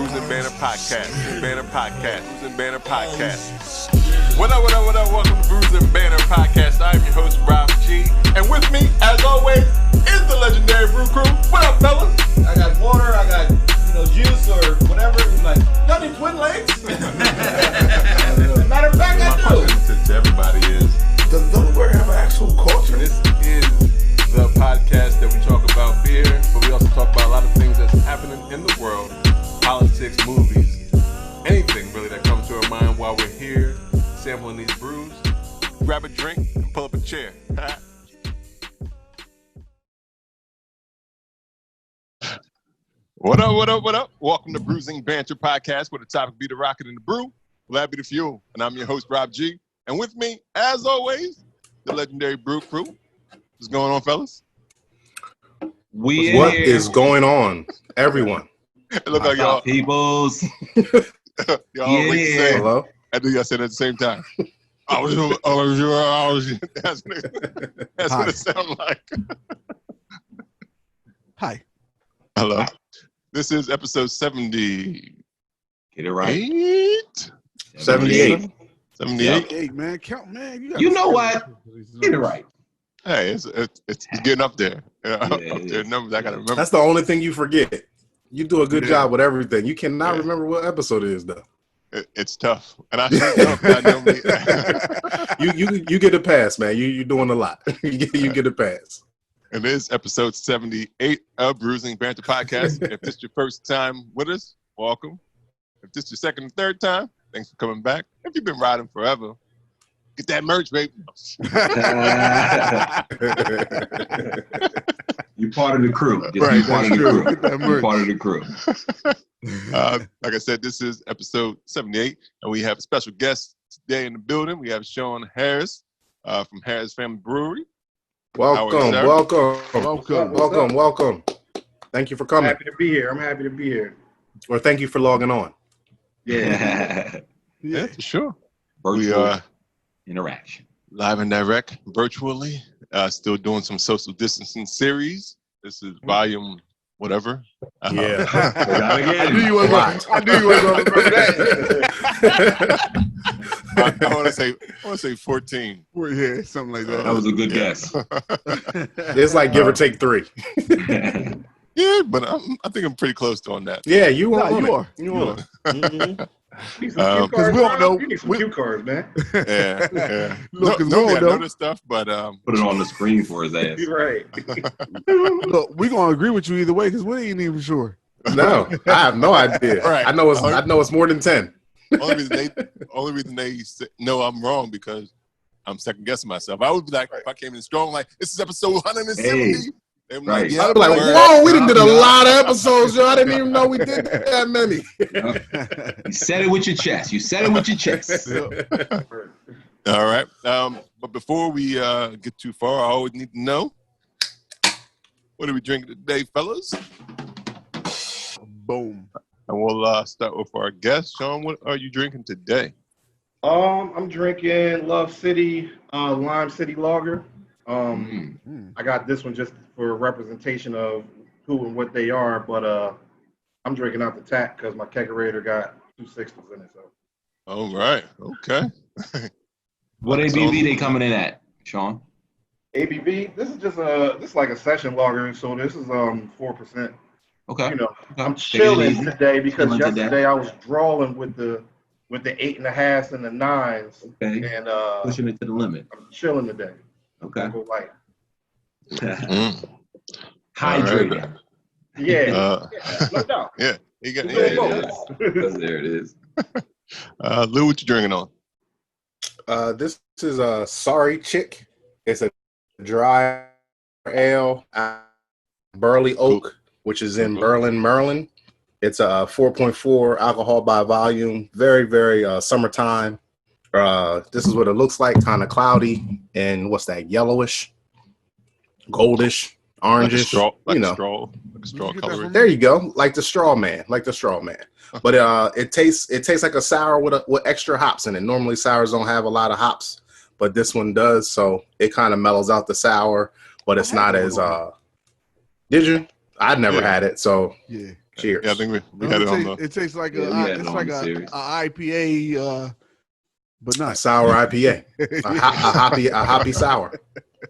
Brews and Banner Podcast. Brews and Banner Podcast. What up? Welcome to Brews and Banner Podcast. I'm your host, Rob G. And with me, as always, is the Legendary Brew Crew. What up, fellas? I got water, I got, juice or whatever. He's like, y'all need twin legs? Matter of fact, I do. My question to everybody is, does Delaware have an actual culture? This is the podcast that we talk about beer, but we also talk about a lot of things that's happening in the world, politics, movies, anything really that comes to our mind while we're here sampling these brews. Grab a drink and pull up a chair. What up? Welcome to Bruising Banter Podcast, where the topic be the rocket and the brew. Glad be the fuel. And I'm your host, Rob G. And with me, as always, the Legendary Brew Crew. What's going on, fellas? What is going on, everyone? It look like y'all peoples. y'all always say hello. I do y'all say it at the same time. That's what it sounds like. Hi. Hello. This is episode 70. Get it right. 78. 78, man. Count, man. You know what? Get it right. Hey, it's getting up there. Up there numbers I gotta remember. That's the only thing you forget. You do a good job with everything. You cannot remember what episode it is, though. It's tough, and I normally. you get a pass, man. You're doing a lot. you get a pass. And this is episode 78 of Bruising Banter Podcast. If this is your first time with us, welcome. If this is your second and third time, thanks for coming back. If you've been riding forever, get that merch, baby. You're part of the crew. Right, part of the crew. You're part of the crew. Like I said, this is episode 78, and we have a special guest today in the building. We have Shaun Harris from Harris Family Brewery. Welcome. Thank you for coming. I'm happy to be here. Or thank you for logging on. Yeah, for sure. Virtual interaction. Live and direct, virtually. Still doing some social distancing series. This is volume whatever. Yeah. I knew you weren't going to remember that. I want to say 14. Yeah, something like that. That was a good guess. It's like give or take 3. Yeah, but I think I'm pretty close to on that. Yeah, you are. You are. Mm-hmm. Because we don't know. You need some cue cards, man. Yeah. Look, I know this stuff, but put it on the screen for his ass. You're right. Look, we're gonna agree with you either way because we ain't even sure. No, I have no idea. Right. I know it's more than 10. Only reason they know I'm wrong because I'm second guessing myself. I would be like, if I came in strong, like this is episode 170. Hey. They'd be Right. like, yeah, I'd be like, whoa, we done did a lot of episodes, yo. I didn't even know we did that many. You said it with your chest. All right. But before we get too far, I always need to know, what are we drinking today, fellas? Boom. And we'll start with our guest. Shaun, what are you drinking today? I'm drinking Love City Lime City Lager. I got this one just for representation of who and what they are, but I'm drinking out the tap because my kegerator got 2 60s in it. So. All right. Okay. What ABV they coming in at, Shaun? ABV. This is like a session lager, so this is 4%. Okay. I'm chilling today because yesterday I was drawing with the 8.5s and the 9s. Okay. And pushing it to the limit. I'm chilling today. Okay. Go light. Hydrated. Right. Yeah, no doubt. Yeah. You got There it is. Lou, what you drinking on? This is a Sorry Chick. It's a dry ale, Burley Oak, which is in Berlin, Maryland. It's a 4.4 alcohol by volume. Very, very summertime. This is what it looks like, kind of cloudy and what's that, yellowish, goldish, orangish, like a straw color. There you go, like the straw man. But it tastes like a sour with extra hops in it. Normally sours don't have a lot of hops, but this one does, so it kind of mellows out the sour, but it's not as did you? I'd never had it, so yeah. Cheers. Yeah, I think we had it on the. It tastes like Yeah, we had it on the series. a IPA, but A not sour IPA. A hoppy sour.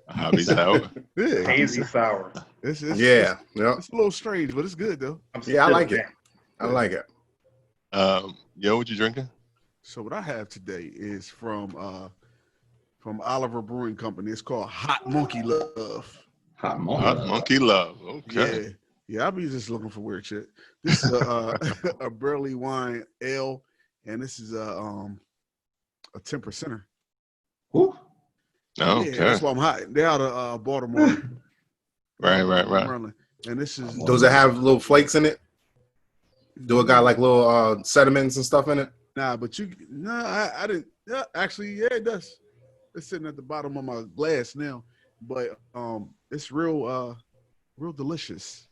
Hobby sour. Yeah, Hazy sour. it's Yeah. Yep. it's a little strange, but it's good though. Yeah, I like it. I like it. Yo, what you drinking? So what I have today is from Oliver Brewing Company. It's called Hot Monkey Love. Hot Hot Monkey Love. Okay. Yeah, I'll be just looking for weird shit. This is a Burley wine ale, and this is a 10%er. Woo. Okay. Yeah, that's why I'm hot. They're out of Baltimore. Right. Maryland. And this is Does it have little flakes in it? Do it got like little sediments and stuff in it? Nah, but I didn't. Yeah, actually, yeah, it does. It's sitting at the bottom of my glass now, but it's real delicious.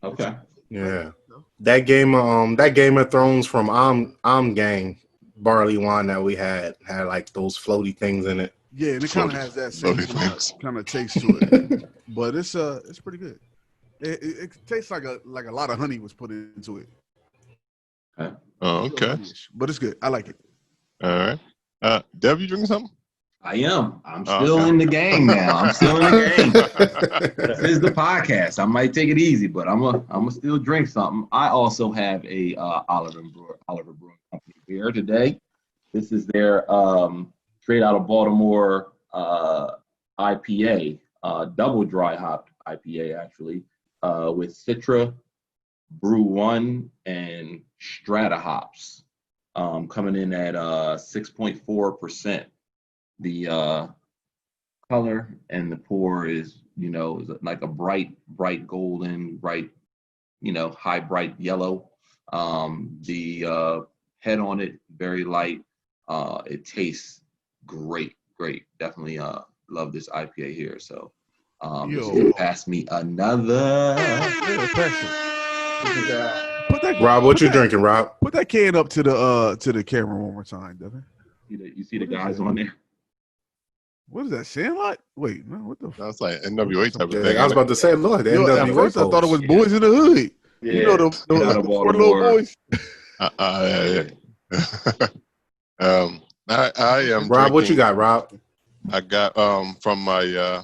Okay. Yeah. That Game of Thrones from Gang barley wine that we had like those floaty things in it. Yeah, and it kind of has that same Floaty kind of taste to it, but it's pretty good. It tastes like a lot of honey was put into it. Oh, okay. But it's good. I like it. All right. Dev, you drinking something? I am. I'm still in the game now. I'm still in the game. This is the podcast. I might take it easy, but I'm a still drink something. I also have a Oliver Brewing Company beer today. This is their straight out of Baltimore IPA, double dry hopped IPA actually, with Citra, Brew One, and Strata hops, coming in at 6.4%. The color and the pour is like a bright golden, high bright yellow. The head on it very light. It tastes great. Definitely love this IPA here. So just pass me another. Rob, what you drinking, Rob? Put that can up to the camera one more time, Devin. You see the guys on there? What is that, Sandlot? Wait, no, what the fuck? That's like NWA type of thing. I was about to say, look, the At NWA first I thought it was post. Boys in the Hood. Yeah. You know the four little boys. Yeah. I am. Rob, what you got, Rob? I got from my the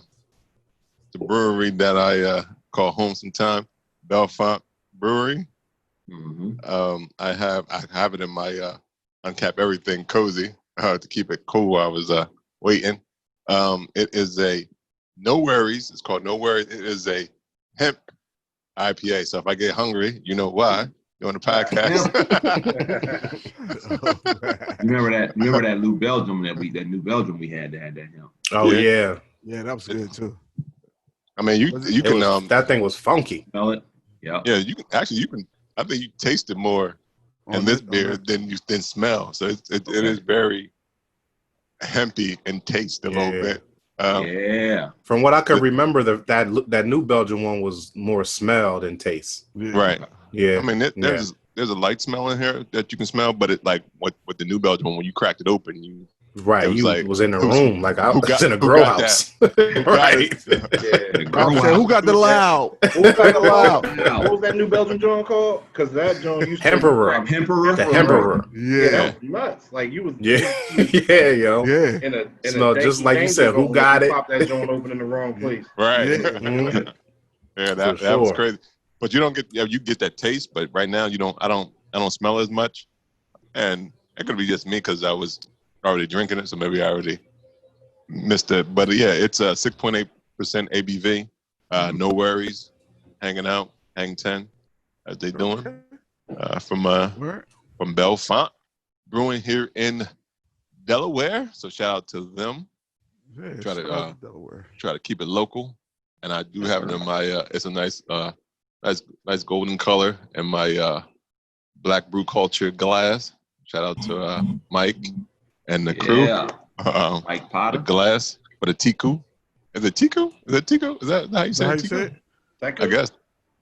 brewery that I call home sometime, Bellefronte Brewery. Mm-hmm. I have it in my uncap everything cozy to keep it cool while I was waiting. It is a No Worries. It's called No Worries. It is a hemp IPA. So if I get hungry, you know why. You're on the podcast. Remember that New Belgium New Belgium we had that had that hemp. Oh yeah. Yeah, that was good too. I mean, you can that thing was funky. Smell it. Yeah. Yeah, you can. I think you taste it more in this beer than smell. So it is very hempy in taste a little bit. Yeah. From what I could remember, that New Belgium one was more smell than taste. Yeah. Right. Yeah. I mean, there's a light smell in here that you can smell, but it like with the New Belgium one, when you cracked it open, you was in the room like I was in a grow house. Right. Who got the loud? Who got the loud? What was that New Belgium joint called? Because that joint used to Emperor. The Emperor. Yeah. That was nuts. Like you was Yeah, yo. Yeah. in a Smell just like you said. Who zone, got it? Pop that joint open in the wrong place. Right. Mhm. Yeah, that was crazy. But you don't get you get that taste, but right now I don't smell as much. And it could be just me because I was already drinking it, so maybe I already missed it. But yeah, it's a 6.8% ABV. No Worries, hanging out, hang 10, as they doing. From Bellefronte Brewing here in Delaware. So shout out to them. Yeah, Try to Delaware. Try to keep it local, and I do have it in my. It's a nice golden color in my Black Brew Culture glass. Shout out to Mike and the crew. Mike Potter. The glass for the Tiku. Is it Tiku? Is it Tiku? Is that how you say it? Tiku? I guess.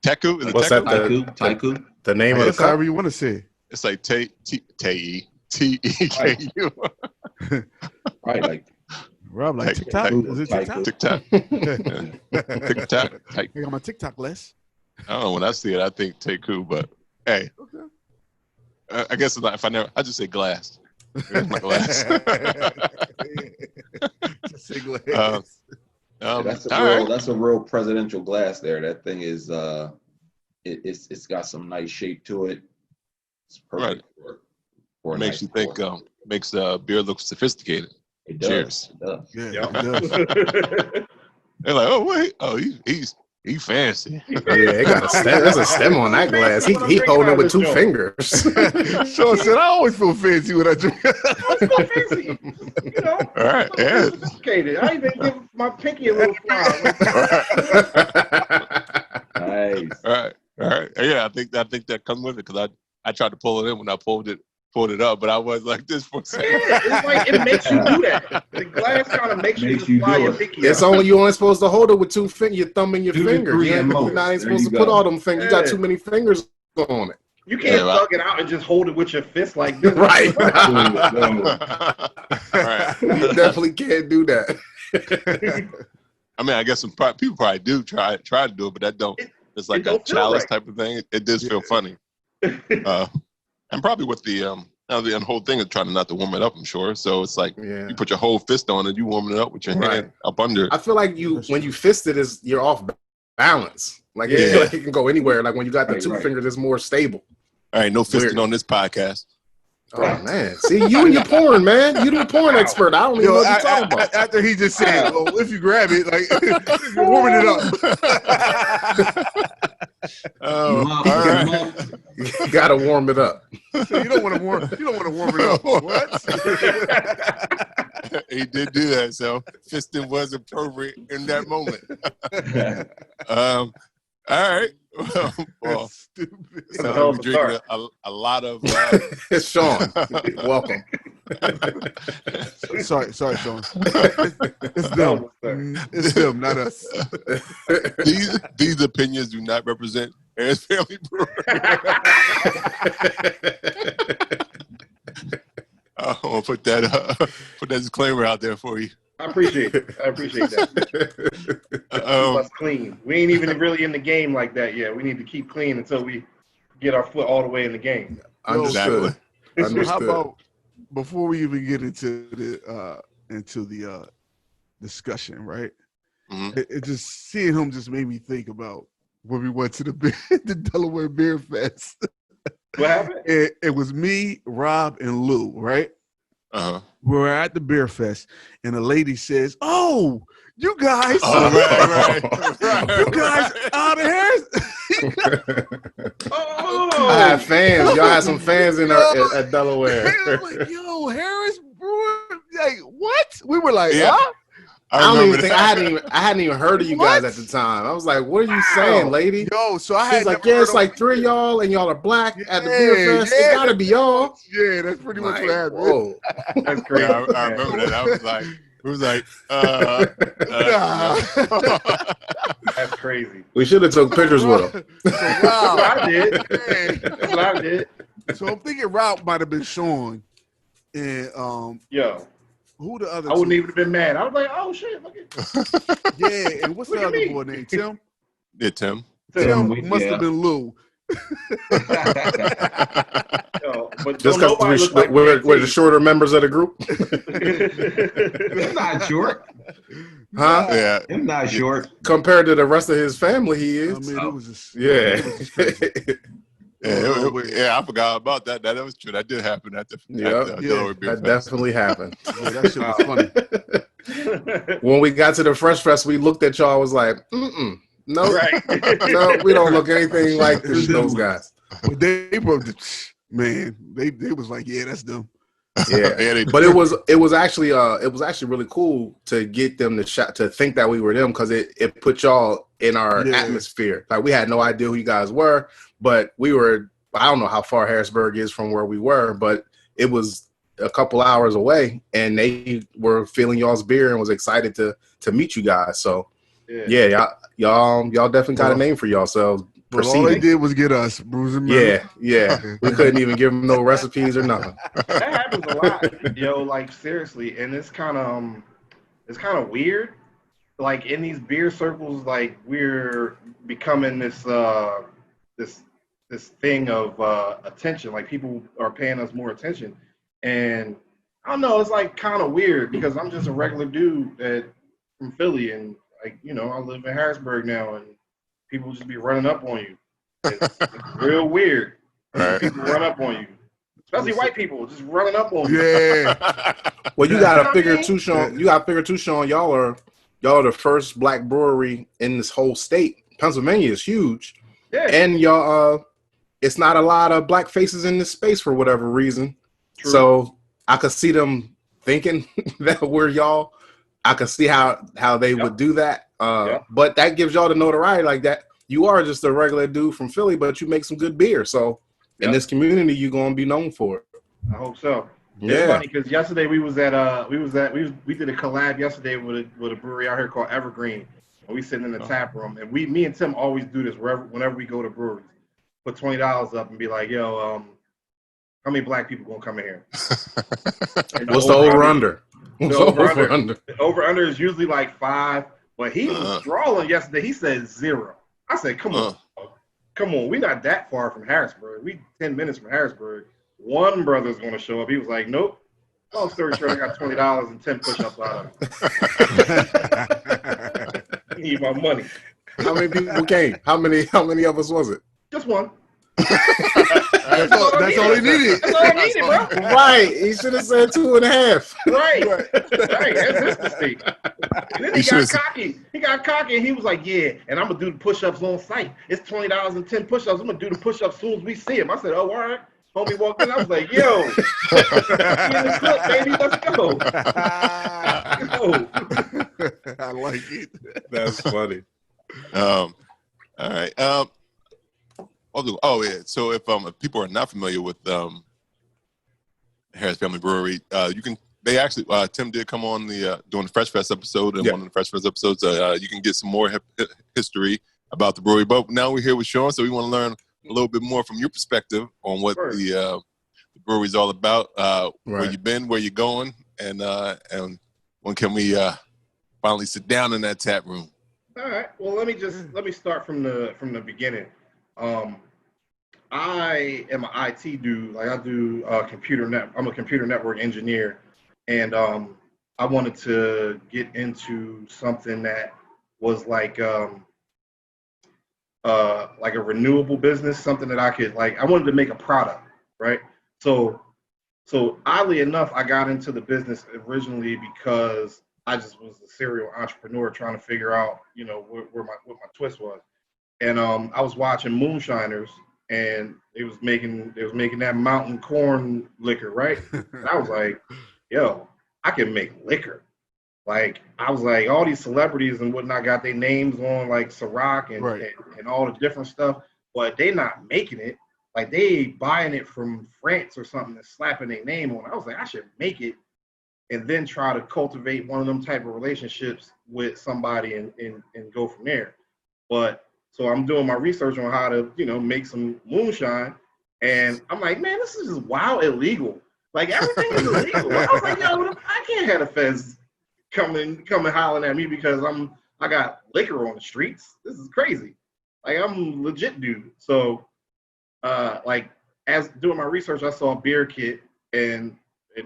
Teku? Is it What's Teku? that? Taiku. The name of the However cup? you want to say it. It's like T-E-K-U. Right, like Rob, like TikTok? Is it TikTok? TikTok. TikTok. I got my TikTok list. I don't know. When I see it, I think Teku, but Hey, I guess if I never, I just say glass. Here's my glass. Just say glass. That's a real presidential glass there. That thing is it's got some nice shape to it. It's perfect for it makes you think. Makes beer look sophisticated. It does. Cheers. It does. Yeah, it does. They're like, oh wait, oh he's fancy. Yeah, it got a stem. There's a stem on that glass. He holding it with two fingers. Sean said, I always feel fancy when I drink. I feel fancy. You know, All right, yeah. Sophisticated. I even give my pinky a little fly. Nice. All right. Yeah, I think that comes with it because I tried to pull it in when I pulled it up, but I was like this for a second. Yeah, it's like it makes you do that. The glass kind of makes you fly your pinky. It's only you only supposed to hold it with two fingers, your thumb and your finger. You're not even supposed to put all them fingers. You got too many fingers on it. You can't plug it out and just hold it with your fist like this. Right. Right. You definitely can't do that. I mean, I guess some people probably do try to do it, but that don't. It's like a chalice type of thing. It does feel funny. And probably with the whole thing is trying not to warm it up, I'm sure. So it's like you put your whole fist on it, you warm it up with your hand up under it. I feel like when you fist it, you're off balance. Like it can go anywhere. Like when you got the two fingers, it's more stable. All right, no fisting on this podcast. Oh man, see you and your porn, man. You the porn expert. I don't even know what you're talking about. After he just said, "Well, if you grab it, like you're warming it up." All right. You gotta warm it up. So you don't want to warm it up. What? He did do that, so fisting was appropriate in that moment. All right. Well, stupid. So we're drinking a lot of. Sean, welcome. Sorry, Sean. It's them. It's them, not us. These opinions do not represent Harris Family Brewery. I'm gonna put that disclaimer out there for you. I appreciate it. I appreciate that. Keep us clean. We ain't even really in the game like that yet. We need to keep clean until we get our foot all the way in the game. Understood. So how about before we even get into the discussion, right? Mm-hmm. It just seeing him just made me think about when we went to the Delaware Beer Fest. What happened? It was me, Rob, and Lou, right? Uh-huh. We were at the beer fest, and a lady says, "Oh, you guys, right. you guys out of Harris." I had fans. Y'all had some fans at Delaware. Like, yo, Harris Brewer, like what? We were like, Yeah. huh? I hadn't even heard of you guys at the time. I was like, "What are you saying, lady?" Yo, so I had She's like, "Yeah, it's like three of y'all, and y'all are black at the beer fest. It gotta be y'all." Yeah, that's pretty much what happened. Whoa, That's crazy. Yeah, I remember that. I was like, That's crazy. we should have took pictures with them. So, Rob, I did. That's what I did. So I'm thinking Rob might have been Shaun, and Yo, who the other? I wouldn't two? even have been mad. I was like, oh shit, look at Yeah, and what's Look the at other me. boy named Tim? yeah, Tim. Tim must have been Lou. Yo, but Just don't nobody because look like we're JT. the shorter members of the group, He's not short. huh? Yeah. He's not short. Compared to the rest of his family, he I is. mean, it was just Yeah. I forgot about that. That was true. That did happen at the Yeah. Delaware Beer That Fest. definitely happened. Yeah, that shit was funny. When we got to the Fresh Fest, we looked at y'all. Was like, no, Right. no, we don't look anything like those guys. But they broke the man. They was like, yeah, that's them. Yeah, but it was actually really cool to get them to think that we were them, because it put y'all in our atmosphere. Like, we had no idea who you guys were, but we were. I don't know how far Harrisburg is from where we were, but it was a couple hours away, and they were feeling y'all's beer and was excited to meet you guys. So yeah, y'all definitely got a name for yourselves. But all they did was get us, bruising. Yeah. We couldn't even give them no recipes or nothing. That happens a lot, yo. Like, seriously, and it's kind of weird. Like, in these beer circles, like, we're becoming this thing of attention. Like people are paying us more attention, and I don't know. It's like kind of weird because I'm just a regular dude from Philly, and like I live in Harrisburg now, and people just be running up on you. It's real weird. Right. People run up on you, especially white people just running up on you. Yeah. Well, you gotta figure too, Shaun. Y'all are the first black brewery in this whole state. Pennsylvania is huge, and y'all it's not a lot of black faces in this space for whatever reason. True. So I could see them thinking that we're y'all. I could see how they would do that. But that gives y'all the notoriety like that. You are just a regular dude from Philly, but you make some good beer. So in this community, you're gonna be known for it. I hope so. It's funny because yesterday we did a collab yesterday with a brewery out here called Evergreen. And we sitting in the tap room, and me and Tim always do this whenever we go to breweries. Put $20 up and be like, yo, how many black people gonna come in here? What's the over-under? The over-under is usually like 5, but he was drawing yesterday. He said 0. I said, come on. We're not that far from Harrisburg. We 10 minutes from Harrisburg. One brother's gonna show up. He was like, nope. Long story short, I got $20 and 10 push-ups out of him. I need my money. How many people came? How many of us was it? Just one. That's all he needed. That's all I needed, bro. Right. He should have said 2.5. Right. That's his mistake. And then he got cocky. He got cocky and he was like, yeah, and I'm going to do the push-ups on site. It's $20 and 10 push-ups. I'm going to do the push-ups as soon as we see him. I said, oh, all right. Homie walked in. I was like, yo. In the clip, baby. Let's go. I like it. That's funny. All right. So if people are not familiar with Harris Family Brewery, you can. They actually Tim did come on during the Fresh Fest episode, and one of the Fresh Fest episodes, you can get some more history about the brewery. But now we're here with Shaun, so we want to learn a little bit more from your perspective on what the brewery's all about. Where you've been, where you're going, and when can we finally sit down in that tap room? All right. Well, let me start from the beginning. I am an IT dude. Like I do I'm a computer network engineer, and I wanted to get into something that was like a renewable business, something that I could I wanted to make a product, right? So oddly enough, I got into the business originally because I just was a serial entrepreneur trying to figure out, what my twist was. And I was watching Moonshiners, and they was making that mountain corn liquor, right? And I was like, yo, I can make liquor. Like I was like, all these celebrities and whatnot got their names on like Ciroc and all the different stuff, but they not making it. Like they buying it from France or something and slapping their name on it. I was like, I should make it and then try to cultivate one of them type of relationships with somebody and go from there. But so I'm doing my research on how to, make some moonshine. And I'm like, man, this is just wild illegal. Like everything is illegal. I was like, yo, I can't have the feds coming hollering at me because I got liquor on the streets. This is crazy. Like I'm legit dude. So as doing my research, I saw a beer kit and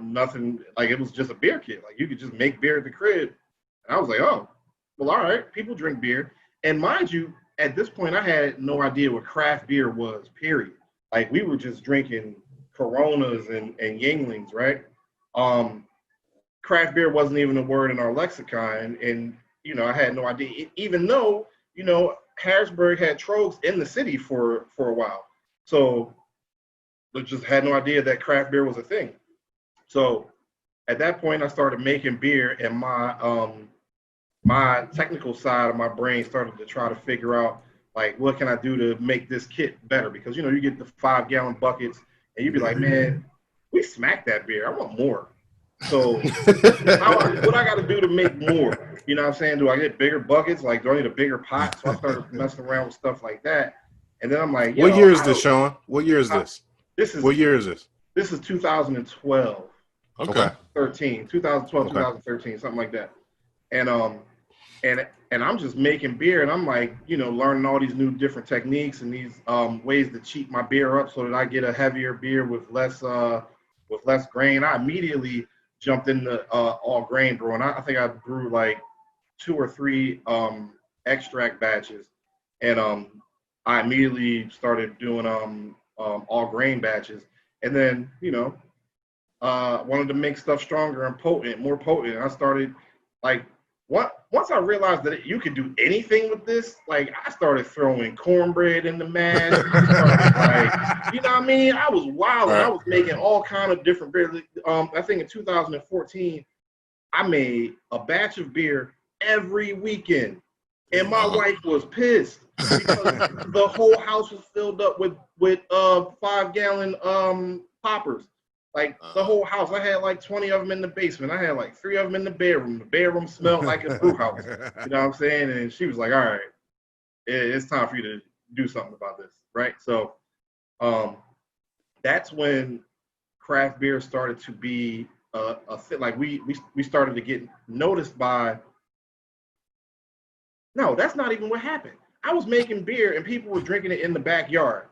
nothing, like it was just a beer kit. Like you could just make beer at the crib. And I was like, oh, well, all right, people drink beer. And mind you, at this point, I had no idea what craft beer was, period. Like we were just drinking Coronas and Yinglings, right? Craft beer wasn't even a word in our lexicon. And I had no idea, even though, Harrisburg had Trogs in the city for a while. So I just had no idea that craft beer was a thing. So at that point, I started making beer, and my technical side of my brain started to try to figure out, like, what can I do to make this kit better? Because, you get the 5-gallon buckets, and you'd be like, man, we smacked that beer. I want more. So what I got to do to make more? You know what I'm saying? Do I get bigger buckets? Like, do I need a bigger pot? So I started messing around with stuff like that. And then I'm like, what year is this, Shaun? What year is this? What year is this? This is 2012. Okay. 2012, 2013, something like that. And and I'm just making beer, and I'm like, learning all these new different techniques and these ways to cheat my beer up so that I get a heavier beer with less grain. I immediately jumped into all grain brewing. I think I brewed like 2 or 3 extract batches, and I immediately started doing all grain batches, and then wanted to make stuff stronger and more potent. And I started like once I realized that you could do anything with this, like I started throwing cornbread in the mash. Like, you know what I mean? I was wild. I was making all kind of different beer. I think in 2014, I made a batch of beer every weekend, and my wife was pissed because the whole house was filled up with 5-gallon poppers. Like the whole house, I had like 20 of them in the basement. I had like 3 of them in the bedroom. The bedroom smelled like a brew house. You know what I'm saying? And she was like, "All right, it's time for you to do something about this, right?" So, that's when craft beer started to be a thing. Like we started to get noticed by. No, that's not even what happened. I was making beer and people were drinking it in the backyard.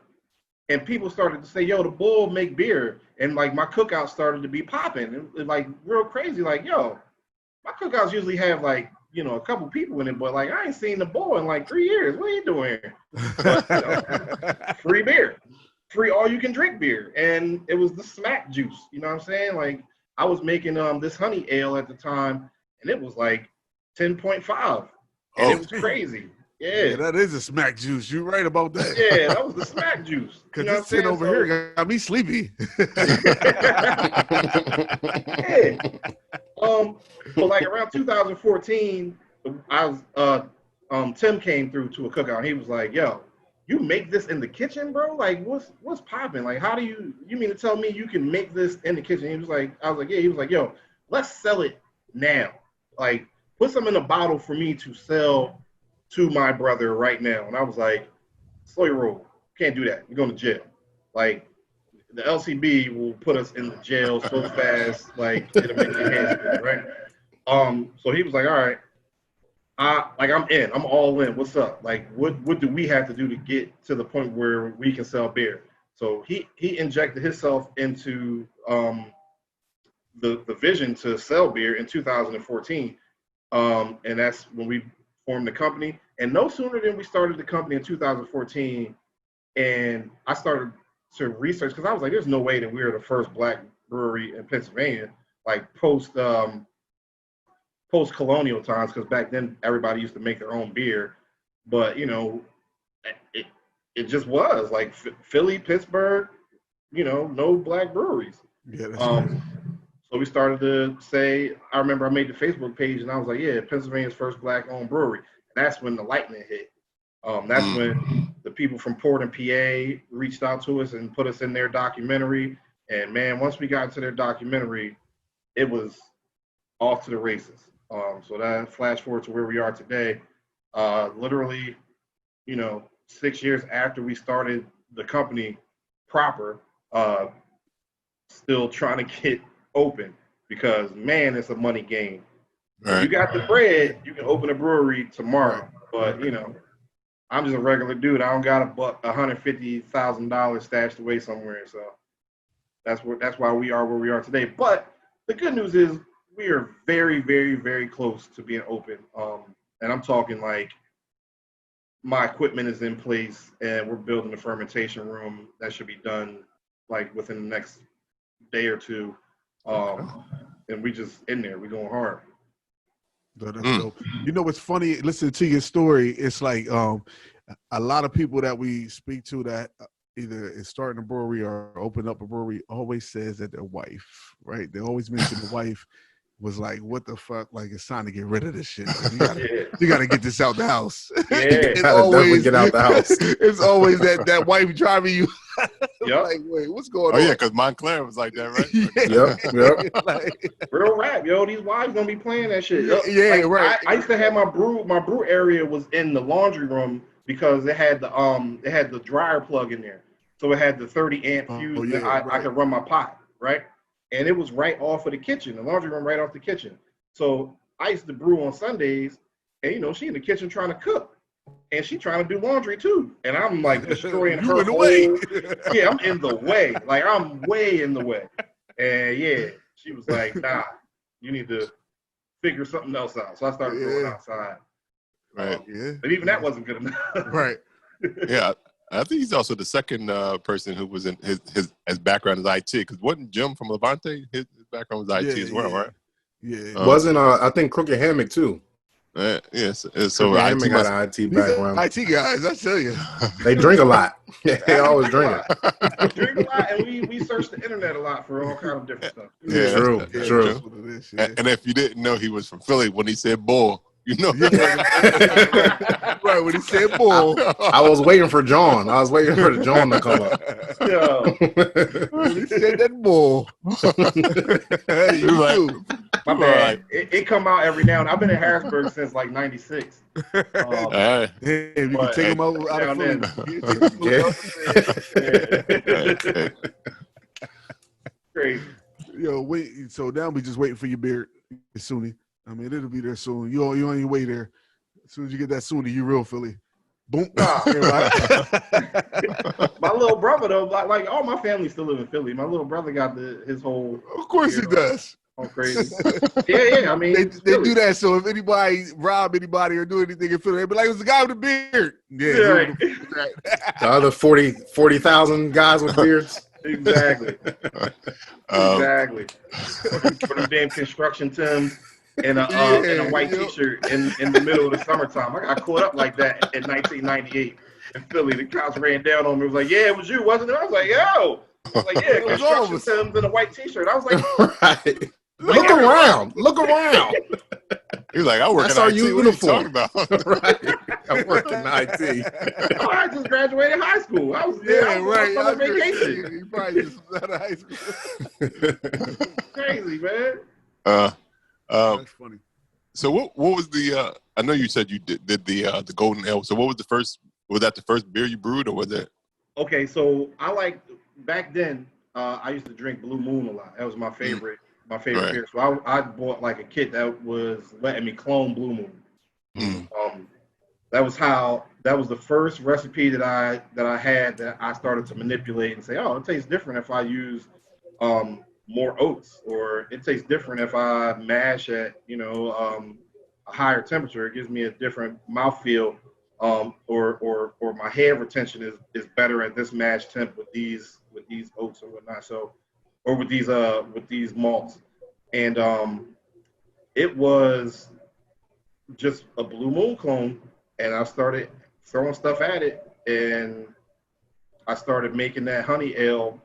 And people started to say, "Yo, the Bull make beer," and like my cookout started to be popping, and like real crazy. Like, yo, my cookouts usually have like a couple people in it, but like I ain't seen the Bull in like 3 years. What are you doing here? But, free beer, free all you can drink beer, and it was the smack juice. You know what I'm saying? Like I was making this honey ale at the time, and it was like 10.5, and it was crazy. Yeah, that is a smack juice. You're right about that. Yeah, that was the smack juice. Because this shit over here got me sleepy. Yeah. But like around 2014, I was Tim came through to a cookout. And he was like, "Yo, you make this in the kitchen, bro? Like, what's popping? Like, how do you mean to tell me you can make this in the kitchen?" He was like, I was like, "Yeah." He was like, "Yo, let's sell it now. Like, put some in a bottle for me to sell to my brother right now." And I was like, "Slow your roll. Can't do that. You're going to jail. Like, the LCB will put us in the jail so fast, like, it'll make your head spin, right?" So he was like, "All right, I'm in. I'm all in. What's up? Like, what do we have to do to get to the point where we can sell beer?" So he injected himself into the vision to sell beer in 2014, and that's when we formed the company. And no sooner than we started the company in 2014, and I started to research, because I was like, there's no way that we were the first black brewery in Pennsylvania, like post colonial times, because back then everybody used to make their own beer. But it just was like Philly, Pittsburgh, no black breweries. Yeah, that's right. So we started to say, I remember I made the Facebook page and I was like, "Yeah, Pennsylvania's first black-owned brewery." And that's when the lightning hit. That's when the people from Portland, PA reached out to us and put us in their documentary. And man, once we got into their documentary, it was off to the races. So that flash forward to where we are today, literally, 6 years after we started the company proper, still trying to get open, because man, it's a money game. Right. If you got the bread, you can open a brewery tomorrow. But I'm just a regular dude. I don't got $150,000 stashed away somewhere. So that's why we are where we are today. But the good news is we are very, very, very close to being open. And I'm talking like my equipment is in place, and we're building a fermentation room that should be done like within the next day or two. And we just in there, we going hard. That's dope. What's funny? Listening to your story, it's like a lot of people that we speak to that either is starting a brewery or open up a brewery always says that their wife, right? They always mention the wife was like, "What the fuck? Like, it's time to get rid of this shit. Like, you gotta get this out the house." Yeah, it's gotta always definitely get out the house. It's always that wife driving you. Yep. Like, wait, what's going on? Oh yeah, because Montclair was like that, right? Yep. Like, real rap, yo. These wives gonna be playing that shit. Yeah, Like, right. I used to have my brew area was in the laundry room because it had the dryer plug in there, so it had the 30 amp fuse that I could run my pot, right? And it was right off of the kitchen, the laundry room right off the kitchen. So I used to brew on Sundays, And you know, she in the kitchen trying to cook, and she trying to do laundry too. And I'm like destroying her whole. Yeah, I'm in the way. Like I'm way in the way. And yeah, she was like, "Nah, you need to figure something else out." So I started going outside. Right. But even that wasn't good enough. Right. Yeah. I think he's also the second person who was in his background is IT. Because wasn't Jim from Levante? His background was IT as well, right? Yeah. Wasn't I think Crooked Hammock too. Yes. So Crooked IT Hammock got an IT background. IT guys, I tell you. They drink a lot. They always drink it. We drink a lot, and we search the internet a lot for all kind of different stuff. Yeah, true. And if you didn't know he was from Philly, when he said bull, you know. Right, when he said bull. I was waiting for John. I was waiting for the John to come up. When he said that bull. You too. My bad. It come out every now and then. I've been in Harrisburg since like '96. Hey, you can take him out of Philly. Crazy. Yo, wait. So now we just waiting for your beer, Sunni. I mean, it'll be there soon. You on your way there. As soon as you get that Sunni, you real Philly. Boom. My little brother though, like all my family still live in Philly. My little brother got his whole. Of course he does. All crazy. Yeah. I mean, they do that. So if anybody rob anybody or do anything in Philly, they be like, "It was the guy with the beard." Yeah. Right. The other 40,000 guys with beards. Exactly. Exactly. For them damn construction Timbs and a white T-shirt in the middle of the summertime. I got caught up like that in 1998 in Philly. The cops ran down on me. It was like, "Yeah, it was you, wasn't it?" I was like, "Yo." I was like, "Yeah, construction Timbs and a white T-shirt." I was like, right. Look around. He's like, "I work That's in our IT. uniform." What are you talking about? Right. I work in IT. "Oh, I just graduated high school. I was on vacation." You probably just was out of high school. Crazy, man. That's funny. So what was the? I know you said you did the Golden Ale. So what was the first? Was that the first beer you brewed, or was it? Okay, so back then. I used to drink Blue Moon a lot. That was my favorite. My favorite Right. beer. So I bought like a kit that was letting me clone Blue Moon. That was the first recipe that I had that I started to manipulate and say, oh, it tastes different if I use more oats, or it tastes different if I mash at a higher temperature. It gives me a different mouthfeel, or my head retention is better at this mash temp with these oats or whatnot. So, or with these malts, and it was just a Blue Moon clone, and I started throwing stuff at it, and I started making that honey ale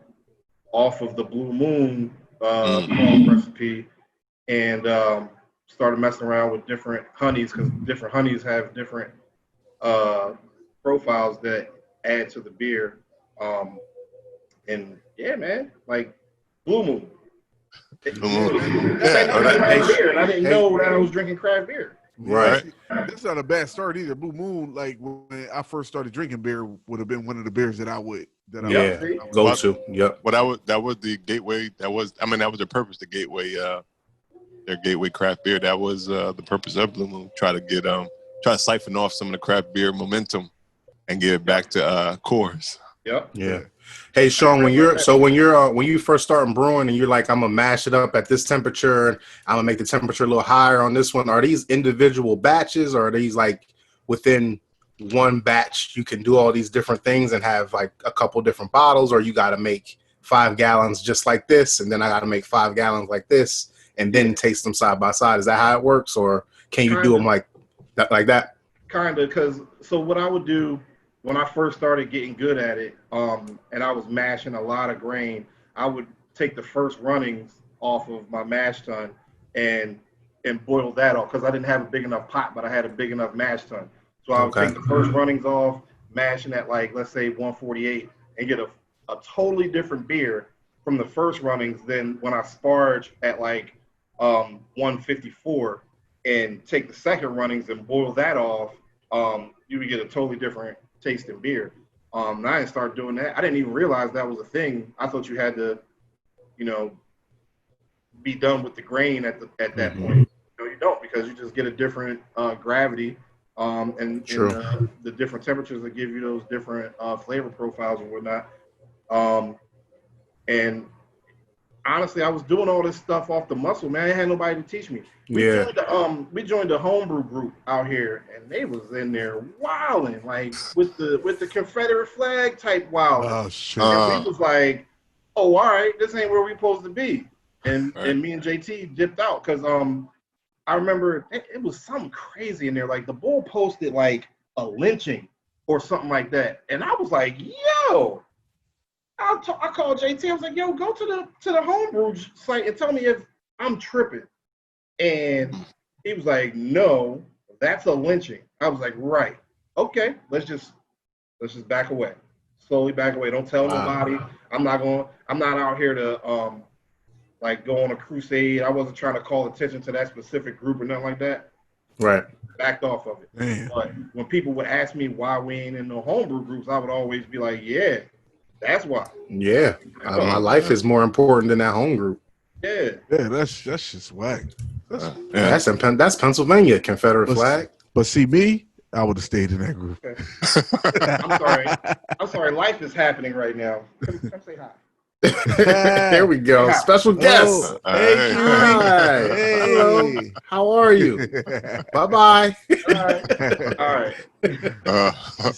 off of the Blue Moon malt recipe, and started messing around with different honeys, because different honeys have different profiles that add to the beer. And yeah, man, like Blue Moon. Craft beer, and I didn't know that I was drinking craft beer. Right. That's not a bad start either. Blue Moon, like when I first started drinking beer, would have been one of the beers that I would go to. Yep. Well, that was the gateway. That was the purpose. The gateway, their gateway craft beer. That was the purpose of Blue Moon. Try to siphon off some of the craft beer momentum and get it back to Coors. Yep. Yeah. Hey, Shaun, when you first starting brewing and you're like, I'm gonna mash it up at this temperature and I'm gonna make the temperature a little higher on this one, are these individual batches, or are these like within one batch you can do all these different things and have like a couple different bottles, or you got to make 5 gallons just like this and then I got to make 5 gallons like this and then taste them side by side? Is that how it works, or can you do them like that? Kind of, because so what I would do when I first started getting good at it, and I was mashing a lot of grain, I would take the first runnings off of my mash tun and boil that off, because I didn't have a big enough pot, but I had a big enough mash tun. So I would take the first runnings off, mashing at like, let's say 148, and get a totally different beer from the first runnings than when I sparge at like 154 and take the second runnings and boil that off. You would get a totally different tasting beer. And I didn't start doing that. I didn't even realize that was a thing. I thought you had to, be done with the grain at that point. No, you don't, because because you just get a different gravity, and the different temperatures that give you those different flavor profiles and whatnot. And honestly, I was doing all this stuff off the muscle, man. I had nobody to teach me. We joined the homebrew group out here, and they was in there wilding, like with the Confederate flag type wilding. Oh shit! And we was like, "Oh, all right, this ain't where we supposed to be." And me and JT dipped out because I remember it was something crazy in there. Like the bull posted like a lynching or something like that, and I was like, "Yo." I called JT. I was like, "Yo, go to the homebrew site and tell me if I'm tripping." And he was like, "No, that's a lynching." I was like, "Right, okay, let's just back away, slowly back away. Don't tell nobody. I'm not out here to like go on a crusade. I wasn't trying to call attention to that specific group or nothing like that." Right. Backed off of it. Man. But when people would ask me why we ain't in no homebrew groups, I would always be like, "Yeah. That's why." Yeah, my life is more important than that home group. Yeah, that's just whack. That's Pennsylvania Confederate flag. But see me, I would have stayed in that group. Okay. I'm sorry. Life is happening right now. Come say hi. There we go. Special guest. Hey. Hello. How are you? Bye. All right.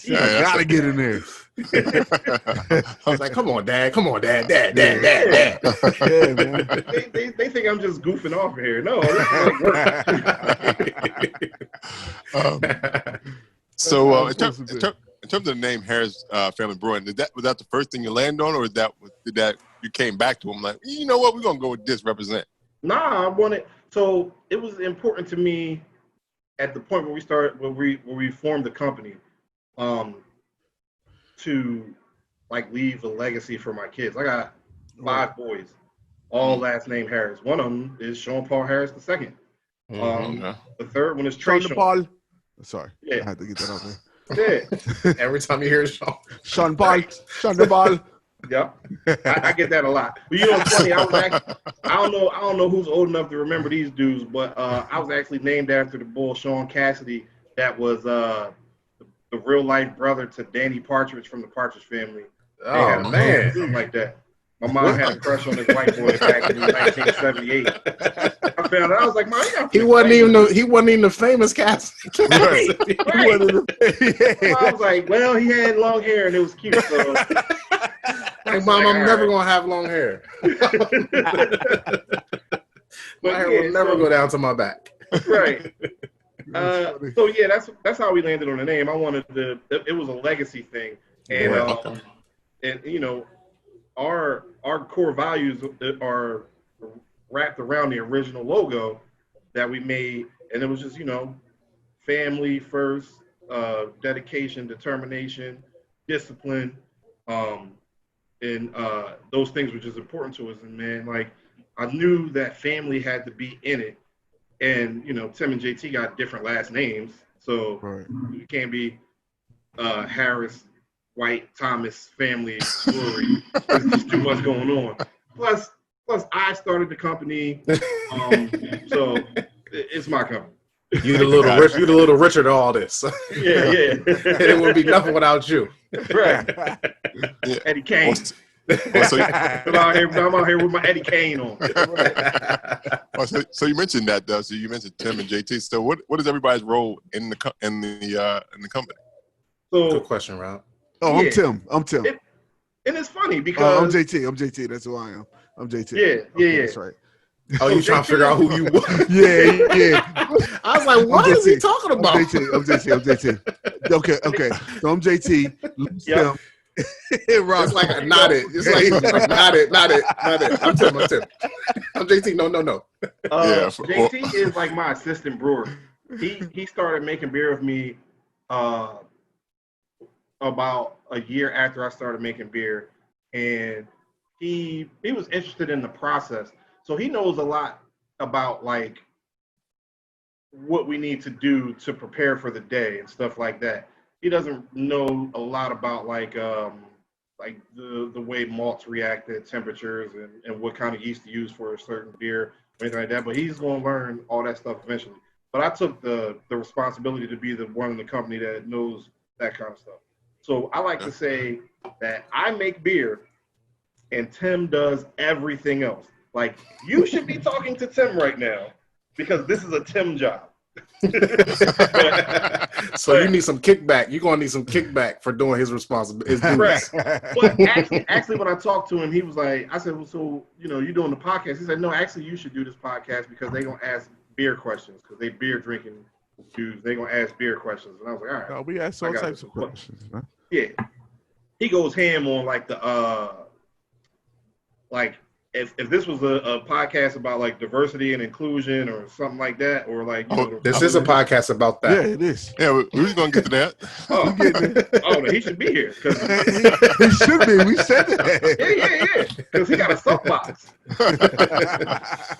Gotta get in there. I was like, come on, Dad. Dad. Yeah, man. They think I'm just goofing off here. No, this is like work. So in terms of the name Harris Family Brewing, was that the first thing you landed on, or did that you came back to him like, you know what, we're gonna go with this represent? Nah, I wanted. So it was important to me at the point where we formed the company, to like leave a legacy for my kids. I got 5 boys, all last name Harris. One of them is Shaun Paul Harris II. The third one is Trey Shaun. Sorry, Yeah. I had to get that out there. Yeah. Every time you hear Shaun Paul. Yeah, I get that a lot. But you know what's funny? I don't know who's old enough to remember these dudes, but I was actually named after the bull Shaun Cassidy. That was the real life brother to Danny Partridge from the Partridge Family. Oh man, something like that. My mom had a crush on this white boy back in 1978. I found out. I was like, "Mom, he wasn't even the famous Cassidy. Right. I was like, "Well, he had long hair and it was cute." So. Like, Mom, I'm never gonna have long hair. My hair will never go down to my back. Right. So yeah, that's how we landed on the name. I wanted it was a legacy thing, and and you know, our core values are wrapped around the original logo that we made, and it was just, you know, family first, dedication, determination, discipline, and those things were just important to us. And man, like, I knew that family had to be in it. And, you know, Tim and JT got different last names, so you can't be Harris, White, Thomas family brewery. There's just too much going on. Plus I started the company, so it's my company. You the little Richard of all this. Yeah. It would be nothing without you. Right. Yeah. Eddie Kane. I'm out here with my Eddie Kane on. So you mentioned that though. So you mentioned Tim and JT. So what is everybody's role in the company? So, good question, Rob. Oh, yeah. I'm Tim. And it's funny because I'm JT. That's who I am. I'm JT. Yeah. That's right. Oh, you trying to figure out who you were? Yeah. I was like, what is he talking about? I'm JT. Okay. So I'm JT. Yep. It's like not it. It's like not it. I'm Tim. I'm JT. No. JT is like my assistant brewer. He started making beer with me about a year after I started making beer, and he was interested in the process. So he knows a lot about like what we need to do to prepare for the day and stuff like that. He doesn't know a lot about like the way malts react at temperatures and what kind of yeast to use for a certain beer or anything like that. But he's going to learn all that stuff eventually. but I took the responsibility to be the one in the company that knows that kind of stuff. So I like to say that I make beer and Tim does everything else. Like, you should be talking to Tim right now because this is a Tim job. So you need some kickback. You're gonna need some kickback for doing his responsibility. Correct. But actually, when I talked to him, he was like, I said, well, so, you know, you're doing the podcast. He said, no, actually, you should do this podcast because they're going to ask beer questions because they beer drinking dudes. They're going to ask beer questions. And I was like, all right. No, we ask all types of questions. Huh? Yeah. He goes ham on like the, like, if this was a podcast about like diversity and inclusion or something like that, or like, you know, this is a podcast about that. Yeah, it is. Yeah, we was gonna get to that. Oh, no, he should be here. He should be. We said that. Yeah. Because he got a soapbox.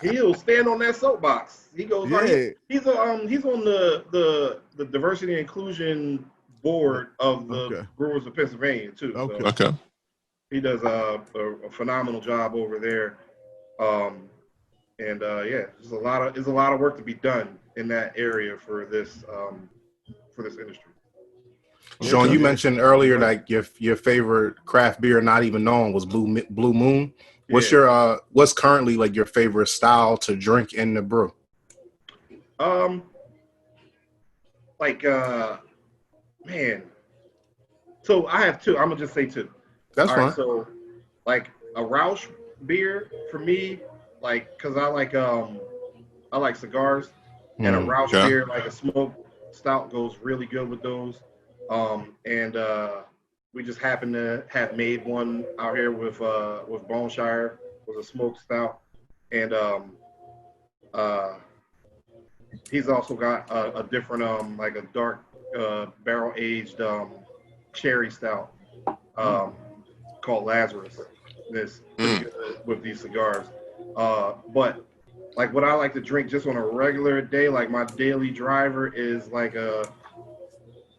He'll stand on that soapbox. He goes, Yeah. he's on the diversity and inclusion board of the Brewers of Pennsylvania too. Okay. So Okay. he does a phenomenal job over there. There's a lot of work to be done in that area for this industry. Shaun, you mentioned earlier like your favorite craft beer, not even known, was Blue Moon. What's your what's currently like your favorite style to drink in the brew? Man. So I have two. I'm gonna just say two. That's fine. Right, so like a Roush beer for me, like, cause I like cigars, and a Roush beer, like a smoked stout, goes really good with those. We just happen to have made one out here with Boneshire, was a smoked stout, and he's also got a different like a dark barrel aged cherry stout called Lazarus. This with these cigars, but like what I like to drink just on a regular day, like my daily driver is like a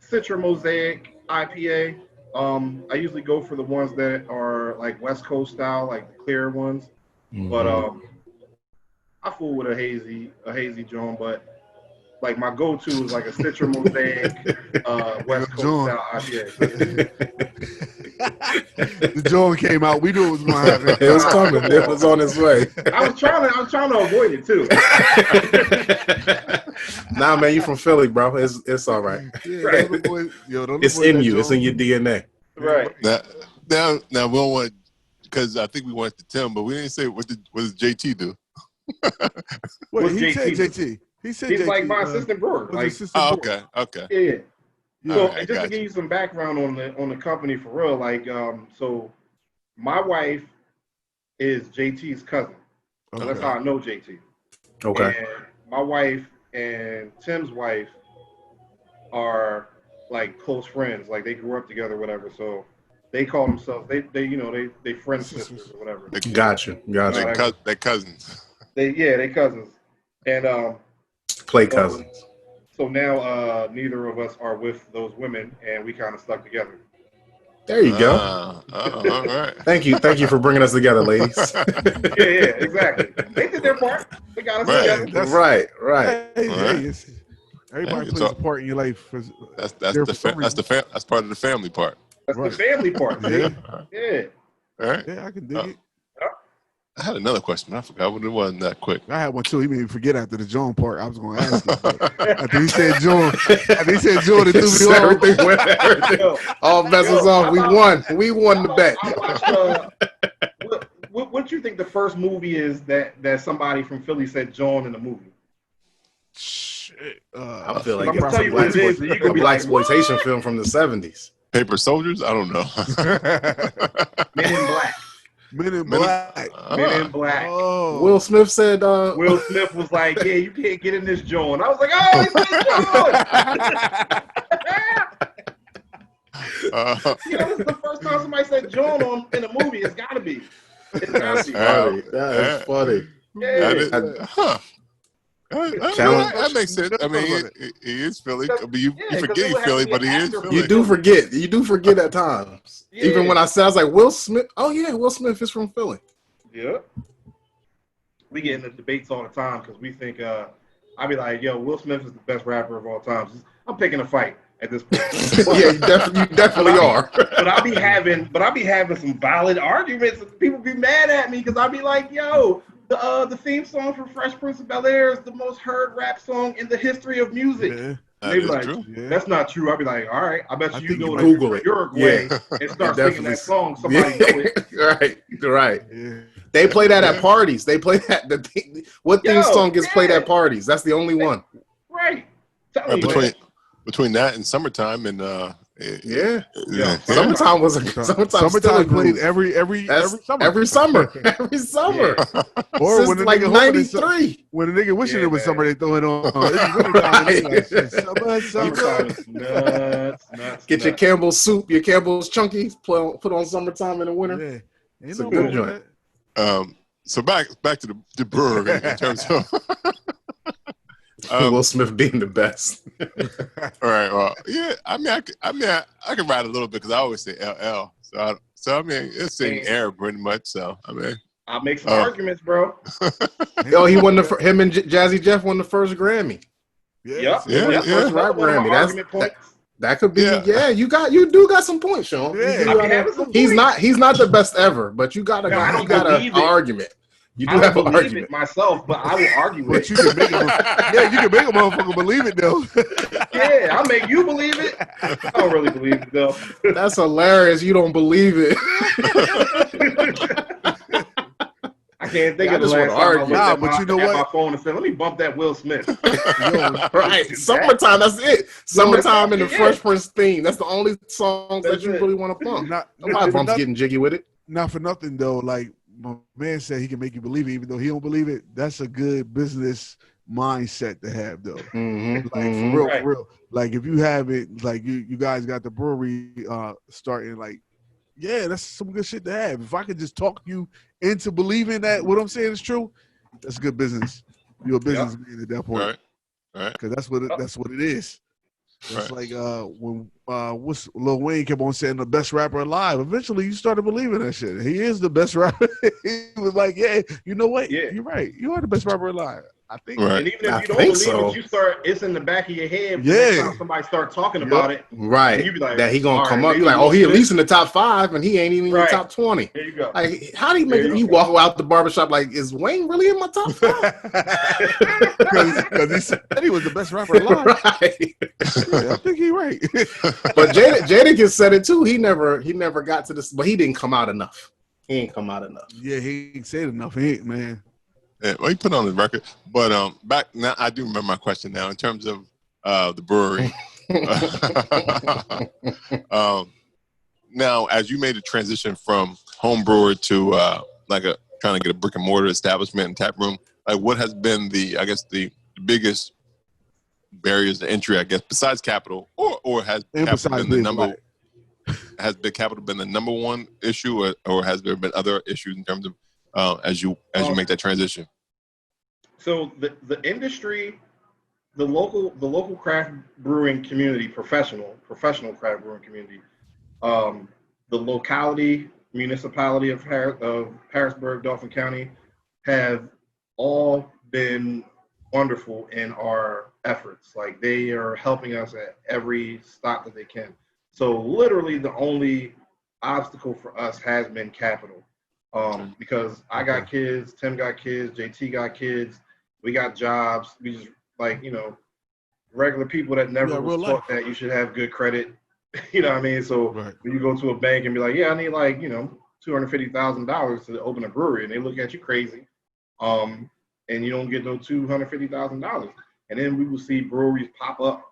Citra Mosaic IPA. I usually go for the ones that are like West Coast style, like the clear ones. But I fool with a hazy John, but like my go-to is like a Citra Mosaic West Coast style IPA. The John came out. We knew it was going to happen. It was coming. It was on its way. I was trying to avoid it too. Nah, man, you from Philly, bro. It's all right. Yeah, Right. It's in you. It's in your DNA. Right. Now we don't want, because I think we went to Tim, but we didn't say what does JT do? Wait, he JT? said JT. He said He's JT, like my assistant brewer. Like, Okay. yeah. Yeah. So Alright, just to give you some background on the company for real, like so my wife is JT's cousin. So that's how I know JT. Okay. And my wife and Tim's wife are like close friends. Like they grew up together, whatever. So they call themselves they friend sisters or whatever. Gotcha. They're cousins. They cousins. And Play cousins. so now neither of us are with those women, and we kind of stuck together. There you go. All right. Thank you for bringing us together, ladies. Yeah, exactly. They did their part. They got us together. Right. Hey, everybody plays a part in your life. That's part of the family part. That's the family part. See? Yeah. All right. Yeah, I can dig it. I had another question, but I forgot what it was that quick. I had one too. He made me forget after the John part. I was going to ask him. After he said John, it threw me off. Everything went. All vessels off. We won. We won the bet. What do you think the first movie is that somebody from Philly said John in the movie? Shit. I feel like I'm gonna tell you what it is. You a black exploitation film from the 70s. Paper Soldiers? I don't know. Men in Black. Men in Black. Men in Black. Oh. Will Smith said. Will Smith was like, "Yeah, you can't get in this John." I was like, "Oh, he said John." This is the first time somebody said John in a movie. It's got to be. It's got to be. Funny. That is funny. Yeah. That makes sense. I mean, he is Philly. I mean, you forget he's Philly, but he is Philly. You do forget at times. Yeah. Even when I was like, Will Smith. Oh, yeah, Will Smith is from Philly. Yeah. We get into debates all the time because we think I'd be like, yo, Will Smith is the best rapper of all time. I'm picking a fight at this point. Yeah, you definitely are. But I'll be having some valid arguments. People be mad at me because I'll be like, yo, the theme song for Fresh Prince of Bel-Air is the most heard rap song in the history of music. Yeah. They be like, true. that's not true. I'll be like, all right, I bet I you think know you it. Google If it. you're Uruguay and start singing that song, somebody know it. Right. Yeah. They play that at parties. They play that. What theme song gets played at yeah. parties? That's the only one. Right. Tell me, Between that and summertime and Yeah. Yeah. Summertime was Summertime played every summer. Every summer. Every summer. Yeah. Or Since when the like nigga hoping it's 93. when the nigga wishing Yeah, it was man. summer, they throw it on. It's wintertime, they like, shit, summer. Summertime is nuts. Get your Campbell's soup, your Campbell's chunkies, put on summertime in the winter. Yeah. Ain't It's a no good wrong with joint. So back to the brewery in terms of Will Smith being the best. all right. Well, yeah. I can ride a little bit because I always say LL. So I mean, it's in air pretty much. So I mean, I'll make some arguments, bro. Yo, he won him and Jazzy Jeff won the first Grammy. Yep. Yeah. First rap One of my Grammy. argument points. That could be. Yeah. You do got some points, Shaun. Yeah. You I do be got- having some he's points. not the best ever, but you got No, I don't an believe it. argument. You do I have don't an believe argument. it myself, but I will argue But it. you can make you can make a motherfucker believe it though. Yeah, I'll make you believe it. I don't really believe it though. That's hilarious. You don't believe it. I can't think I of the just last wanna time I argue. looked Nah, at, but my, you know at what? my phone and said, let me bump that Will Smith. Right. Summertime, that's it. Summertime and the Yeah. Fresh Prince theme. That's the only songs that That's you it. really want to bump. Not Nobody bumps not, getting jiggy with it. not for nothing though. Like my man said, he can make you believe it, even though he don't believe it. That's a good business mindset to have though. Mm-hmm. Like for real, Right. for real. Like if you have it, like you guys got the brewery starting, like, yeah, that's some good shit to have. If I could just talk you into believing that what I'm saying is true, that's good business. You're a businessman at that point. Right. Because that's what it is. It's Right. like when what's Lil Wayne kept on saying the best rapper alive. Eventually, you started believing that shit. He is the best rapper. He was like, yeah, you know what? Yeah. You're right. You are the best rapper alive. I think. Right. And even if I you don't think believe so. it, you start. It's in the back of your head. Yeah. Next time somebody start talking about it, Right. And you be like, that he gonna all come right, up. You're maybe like, oh, he at Will least in the top 5, and he ain't even in the Right. top 20. there you go. Like, how do you make There it? you You go. walk out the barbershop like, is Wayne really in my top 5? Because he said he was the best rapper alive. Right. Yeah, I think he's right. But Jadakiss said it too. He never got to this, but he didn't come out enough. He ain't come out enough. Yeah, he ain't said enough. He ain't, man. Yeah, well, he put on his record, but back now I do remember my question now in terms of the brewery. Now, as you made a transition from home brewer to trying to get a brick and mortar establishment and tap room, like what has been the biggest barriers to entry, I guess, besides capital, or has capital been the number? Has the capital been the number one issue, or has there been other issues in terms of as you make that transition? So the industry, the local craft brewing community, professional craft brewing community, the locality, municipality of Harrisburg, Dauphin County, have all been wonderful in our efforts. Like, they are helping us at every stop that they can. So literally the only obstacle for us has been capital. Because I got kids, Tim got kids, JT got kids, we got jobs. We just, like, regular people that never was taught that you should have good credit. You know what I mean? So when you go to a bank and be like, yeah, I need like, $250,000 to open a brewery, and they look at you crazy. And you don't get no $250,000. And then we will see breweries pop up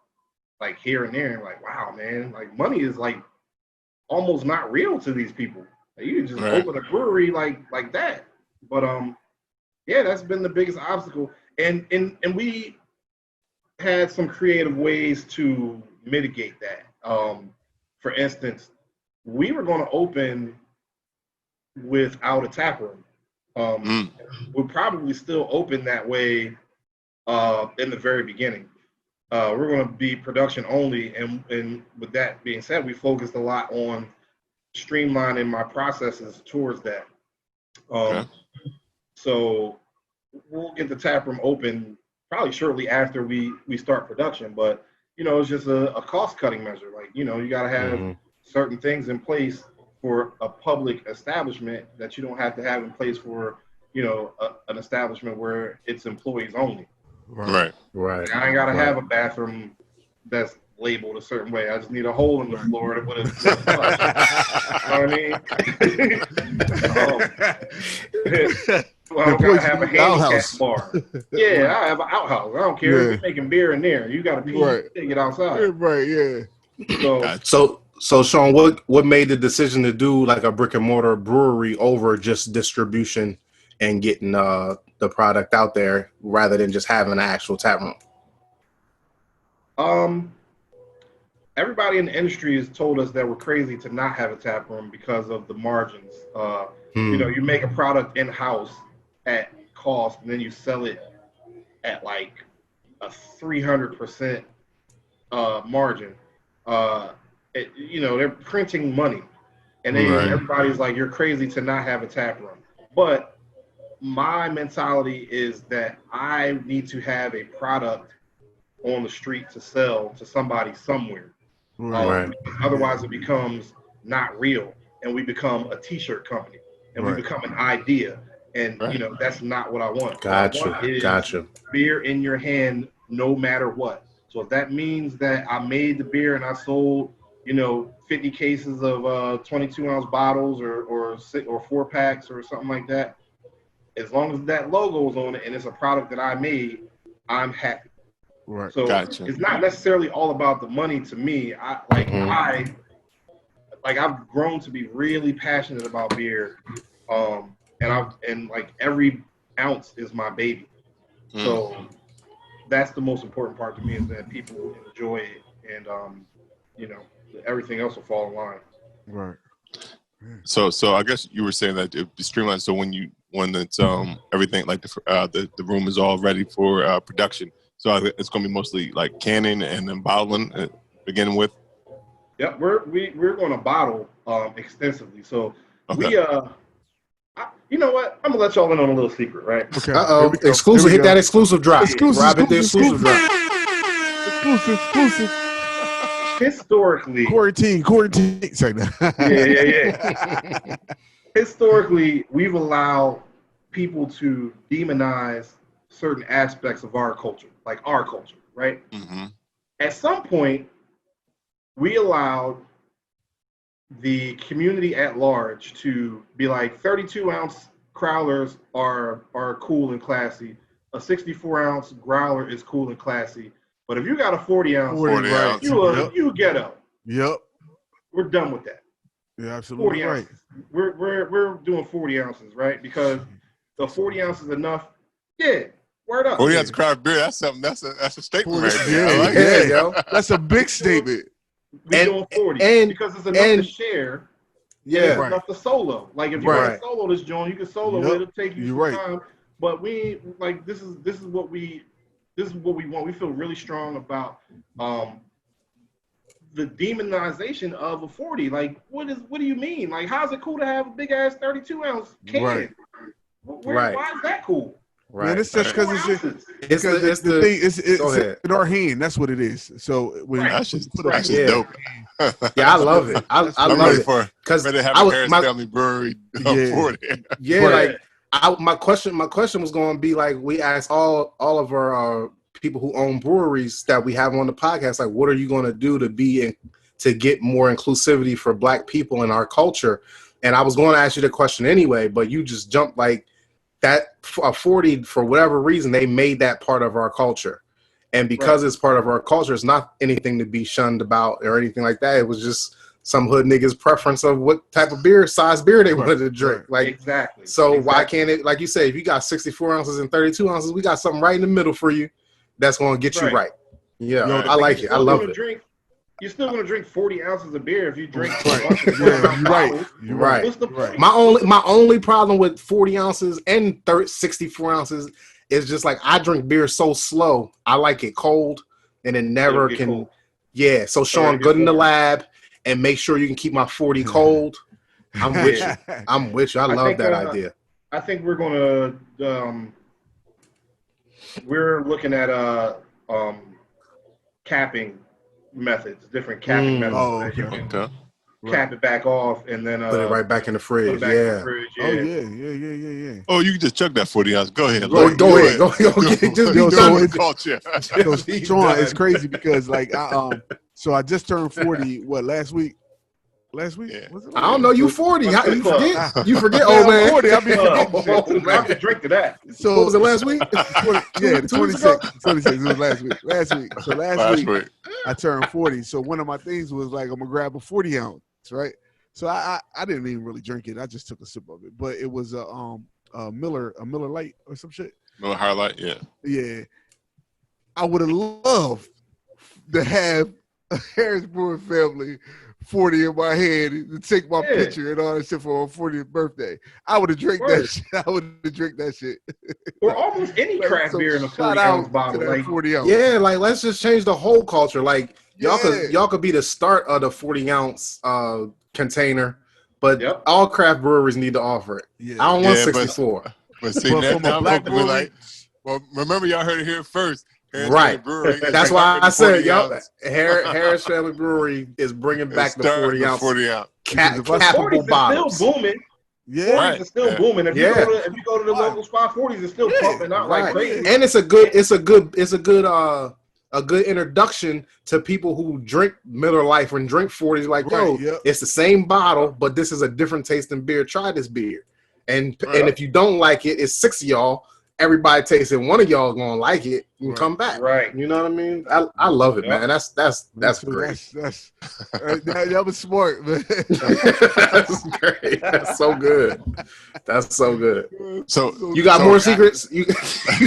like here and there, and like, wow, man, like money is like almost not real to these people. Like, you can just open a brewery like that. But yeah, that's been the biggest obstacle. And we had some creative ways to mitigate that. For instance, we were going to open without a tap room. We'll probably still open that way in the very beginning. We're going to be production only, and with that being said, we focused a lot on streamlining my processes towards that. So we'll get the tap room open probably shortly after we start production. But it's just a cost cutting measure. Like you got to have certain things in place for a public establishment that you don't have to have in place for an establishment where it's employees only. Right. Like, I ain't gotta have a bathroom that's labeled a certain way. I just need a hole in the floor to put it. You know what I mean? I don't gotta have a handicap bar. Yeah, I have an outhouse. I don't care if you're making beer in there. You gotta pee, take it outside. Right, yeah. So Shaun, what made the decision to do like a brick and mortar brewery over just distribution and getting the product out there rather than just having an actual tap room? Everybody in the industry has told us that we're crazy to not have a tap room because of the margins. You make a product in-house at cost and then you sell it at like a 300% margin. They're printing money, and then everybody's like, you're crazy to not have a tap room. But my mentality is that I need to have a product on the street to sell to somebody somewhere. Otherwise it becomes not real, and we become a t-shirt company, and we become an idea, and that's not what I want. Gotcha. Beer in your hand no matter what. So if that means that I made the beer and I sold 50 cases of 22-ounce bottles or 4 packs or something like that, as long as that logo is on it and it's a product that I made, I'm happy. Right. So it's not necessarily all about the money to me. I've grown to be really passionate about beer, and like every ounce is my baby. So that's the most important part to me, is that people enjoy it, and everything else will fall in line. Right. So I guess you were saying that it streamlined. So when it's everything like the room is all ready for production. So it's going to be mostly like canning and then bottling beginning with. Yep, we're going to bottle extensively. So you know what? I'm gonna let y'all in on a little secret, right? Okay. Exclusive. Hit that exclusive drop. Exclusive drop. Exclusive. Historically, Quarantine. Say that. Yeah. Historically, we've allowed people to demonize certain aspects of our culture, like our culture, right? At some point, we allowed the community at large to be like 32-ounce crowlers are cool and classy. A 64-ounce growler is cool and classy. But if you got a 40-ounce, you ghetto. Yep. We're done with that. You're absolutely 40 right. ounces. We're doing 40 ounces, right? Because the 40 ounces enough. Yeah. Word up. 40 ounce craft beer. That's something. That's a statement right there. Yeah, yo. That's a big statement. We're doing 40 because it's enough to share. Yeah, it's enough to solo. Like if you want to solo this joint, you can solo it. It'll take you some time. But we like this is what we want. We feel really strong about the demonization of a 40. Like, what do you mean? Like, how's it cool to have a big ass 32-ounce can? Right. Why is that cool? Right. Man, it's just because it's in our hand. That's what it is. So when that's just dope. Yeah, I love it. I love it because they have a Harris Family Brewery. My question was going to be like, we asked all of our people who own breweries that we have on the podcast, like, what are you going to do to get more inclusivity for Black people in our culture? And I was going to ask you the question anyway, but you just jumped like that. 40, for whatever reason, they made that part of our culture, and because it's part of our culture, it's not anything to be shunned about or anything like that. It was just some hood niggas' preference of what type of size beer they wanted to drink. Like, exactly. So why can't it, like you say, if you got 64 ounces and 32 ounces, we got something right in the middle for you that's going to get you right. Yeah, I like it. I love it. You're still going to drink 40 ounces of beer if you drink. You're right. What's the point? My only problem with 40 ounces and 64 ounces is just like, I drink beer so slow. I like it cold, and it never can. Cold. Yeah. So Shaun, good in the lab, and make sure you can keep my 40 cold. I'm with you. I love that idea. I think we're going to we're looking at capping methods, different capping methods, Oh, so that you okay. can Okay. cap it back off and then Put it right back in the put it fridge. back in the Yeah. fridge. Oh yeah. Oh, you can just chuck that 40 ounce. Go ahead. Go ahead. Go Go. get it. Just Yo, be so done with it's- it. Culture. So Be Shaun, it's done. crazy because like so I just turned 40. What last week? Last week? Yeah. Was it I don't know. You 40. How, you Club. forget? You forget, Yeah, old I'm man. 40. I be forgetting Oh, shit. I could drink to that. So What was it last week? 20, yeah, the 2 weeks ago? 26. 26. It was last week. Last week. So last week I turned 40. So one of my things was like I'm gonna grab a 40 ounce, right? So I didn't even really drink it. I just took a sip of it. But it was a Miller Lite or some shit. No highlight. Yeah. Yeah. I would have loved to have a Harris Brewing family 40 in my hand to take my picture and all that shit for my 40th birthday. I would have drank that shit. I would have drank that shit. Or almost any craft So beer in a shout 40 ounce out bottle. to that Like, 40 ounce. Yeah, like let's just change the whole culture. Like y'all Yeah. could be the start of the 40 ounce container, but Yep. all craft breweries need to offer it. Yeah. I don't want Yeah, but- 64. But see, But from a now black people be brewery, like, well, remember y'all heard it here first. Harris Right. Family Brewery is That's why starting I the said 40 y'all ounce. Harris Family Brewery is bringing back the 40 ounce 40 ounce. Because if I- cappable 40s is bottles. still booming. yeah. 40s Right. is still Yeah. booming. If Yeah. you go to the local spot, 40s is still Yeah. pumping out like Right. crazy. And it's a good introduction to people who drink Miller Lite and drink 40s. Like, yo, Right, yep. it's the same bottle, but this is a different tasting beer. Try this beer. And Right. if you don't like it, it's 6 of y'all. Everybody tastes it. One of y'all gonna like it and Right. come back. Right. You know what I mean? I love it, Yep. man. That's So great. that was smart, man. That's great. That's so good. That's so good. So You got So- more secrets? You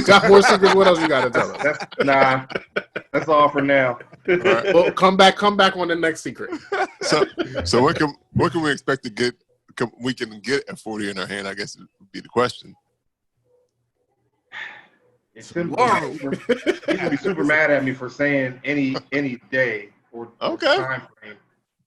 got more secrets? What else you got to tell us? That's all for now. Right. Well, come back on the next secret. so what can we expect to get? We can get at 40 in our hand. I guess would be the question. It's simple. Tomorrow. He's gonna be super mad at me for saying any day or Okay. time frame.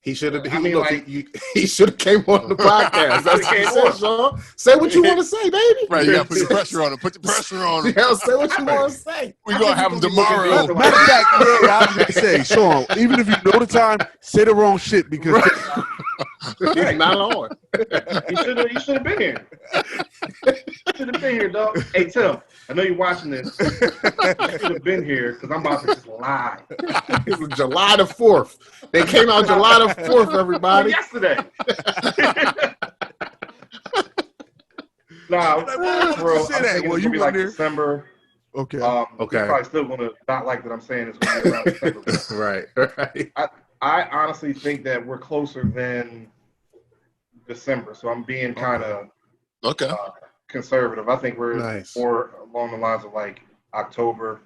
He should have. I mean, like- he should have came on the podcast. That's what he said, Shaun. Say what you want to say, baby. Right, you got to put the pressure on him. Put the pressure on him. Yeah, say what you want to say. We're going to have him tomorrow. Right. Matter of fact, yeah, I was gonna say, Shaun, even if you know the time, say the wrong shit because He's not on. He should have been here. Should have been here, dog. Hey Tim, I know you're watching this. You should have been here because I'm about to just lie. It was July the 4th. They came out July the 4th, everybody. Yesterday. Nah, bro. Say I'm that. thinking Well, it's you gonna be were like there. December. okay. Okay. You're probably still gonna not like that I'm saying it's gonna be around December. Right. I honestly think that we're closer than December, so I'm being kind of Okay. conservative. I think we're Nice. more along the lines of like October,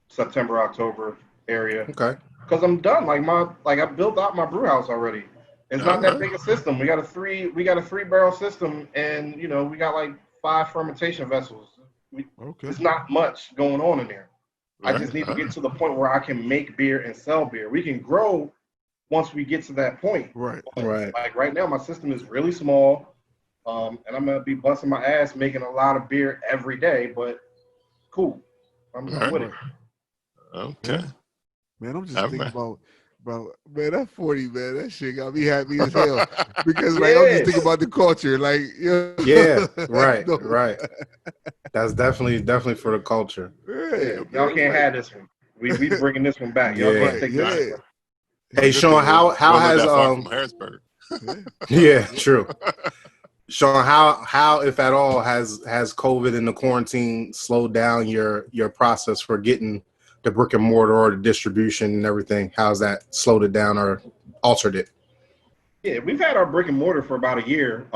September, October area. Okay. Because I'm done. I built out my brew house already. It's not that big a system. We got a three barrel system, and we got like 5 fermentation vessels. Okay. It's not much going on in there. I Right. just need to get to the point where I can make beer and sell beer. We can grow once we get to that point. Right. Right. Like right now, my system is really small, and I'm gonna be busting my ass making a lot of beer every day. But cool, I'm with it. Okay. Man, I'm just All thinking right. about man, that 40, man, that shit got me happy as hell. Because like I'm just thinking about the culture. Like Yeah. Right. No. Right. That's definitely for the culture. Yeah, Y'all man, can't like- have this one. We bringing this one back. Y'all Yeah. can't take Yeah. this one. Hey, Shaun, how Wasn't has that far from Harrisburg? yeah, true. Shaun, how if at all has COVID and the quarantine slowed down your process for getting the brick and mortar or the distribution and everything? How's that slowed it down or altered it? Yeah, we've had our brick and mortar for about a year.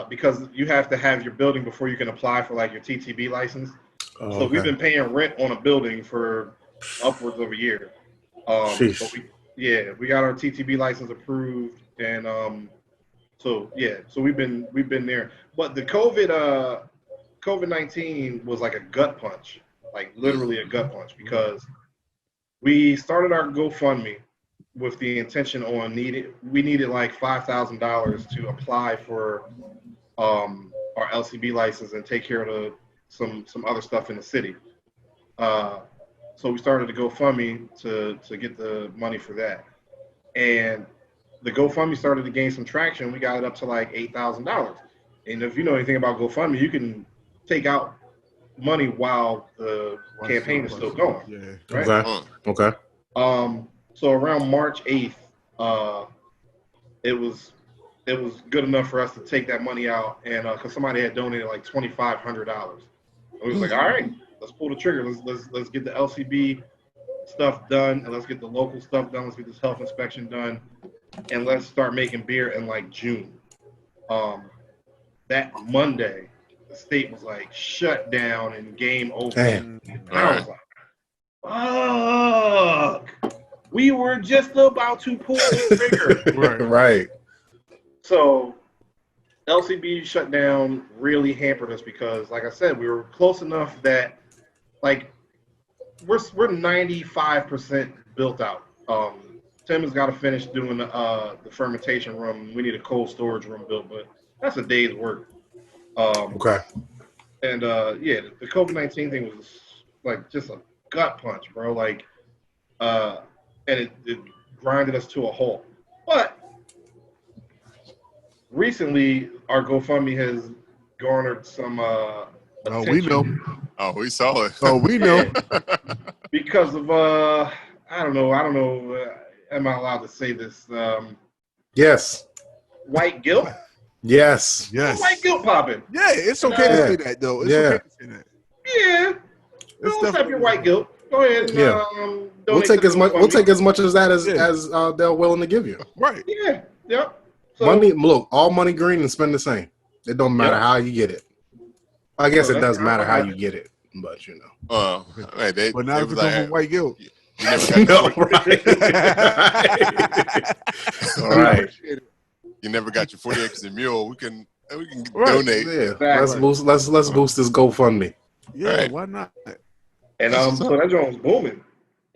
Because you have to have your building before you can apply for like your TTB license. Oh, So we've been paying rent on a building for upwards of a year. Sheesh. So we got our TTB license approved, and so we've been there. But the COVID-19 was like a gut punch, like literally a gut punch, because we started our GoFundMe with the intention on we needed like $5,000 to apply for our our LCB license and take care of some other stuff in the city. So we started a GoFundMe to get the money for that. And the GoFundMe started to gain some traction. We got it up to like $8,000. And if you know anything about GoFundMe, you can take out money while the campaign is still going. Yeah. Right? Okay. So around March 8th, it was good enough for us to take that money out, and because somebody had donated like $2,500, we was like, all right, let's pull the trigger. Let's get the LCB stuff done, and let's get the local stuff done. Let's get this health inspection done, and let's start making beer in like June. That Monday, the state was like shut down and game over. Damn. And I was like, fuck. We were just about to pull the trigger. Right. So LCB shutdown really hampered us because, like I said, we were close enough that, like, we're 95% built out. Tim has got to finish doing the fermentation room. We need a cold storage room built, but that's a day's work. Okay. And yeah, the COVID-19 thing was like just a gut punch, bro. Like, and it grinded us to a halt. But recently, our GoFundMe has garnered some attention. We know. Oh, we saw it. Oh, we know. Because of I don't know. Am I allowed to say this? Yes. White guilt. Yes. Yes. White guilt popping. Yeah, it's okay to say that though. It's okay to say that. Yeah. Don't accept your white guilt. Go ahead and we'll take as much. GoFundMe. We'll take as much as that as they're willing to give you. Right. Yeah. Yep. So, Money. Look, all money green and spend the same. It don't matter how you get it. I guess it does matter how you get it, but you know. Right, But not if it's over white guilt. You never got All right. You never got your 40 acres and mule. We can Right. donate. Yeah. Let's boost this GoFundMe. Yeah, Right. why not? And so that joint was booming,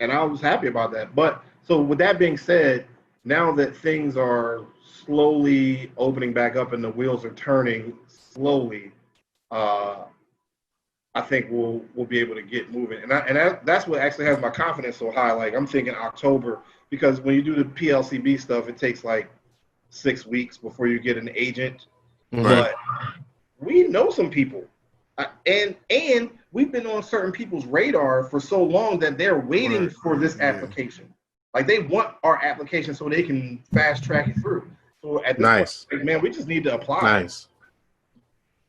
and I was happy about that. But so with that being said, now that things are slowly opening back up and the wheels are turning slowly, I think we'll be able to get moving. And that's what actually has my confidence so high. Like, I'm thinking October, because when you do the PLCB stuff, it takes like 6 weeks before you get an agent. Right. But we know some people. And we've been on certain people's radar for so long that they're waiting for this application. Like, they want our application so they can fast track it through. So at this point, man, we just need to apply. Nice.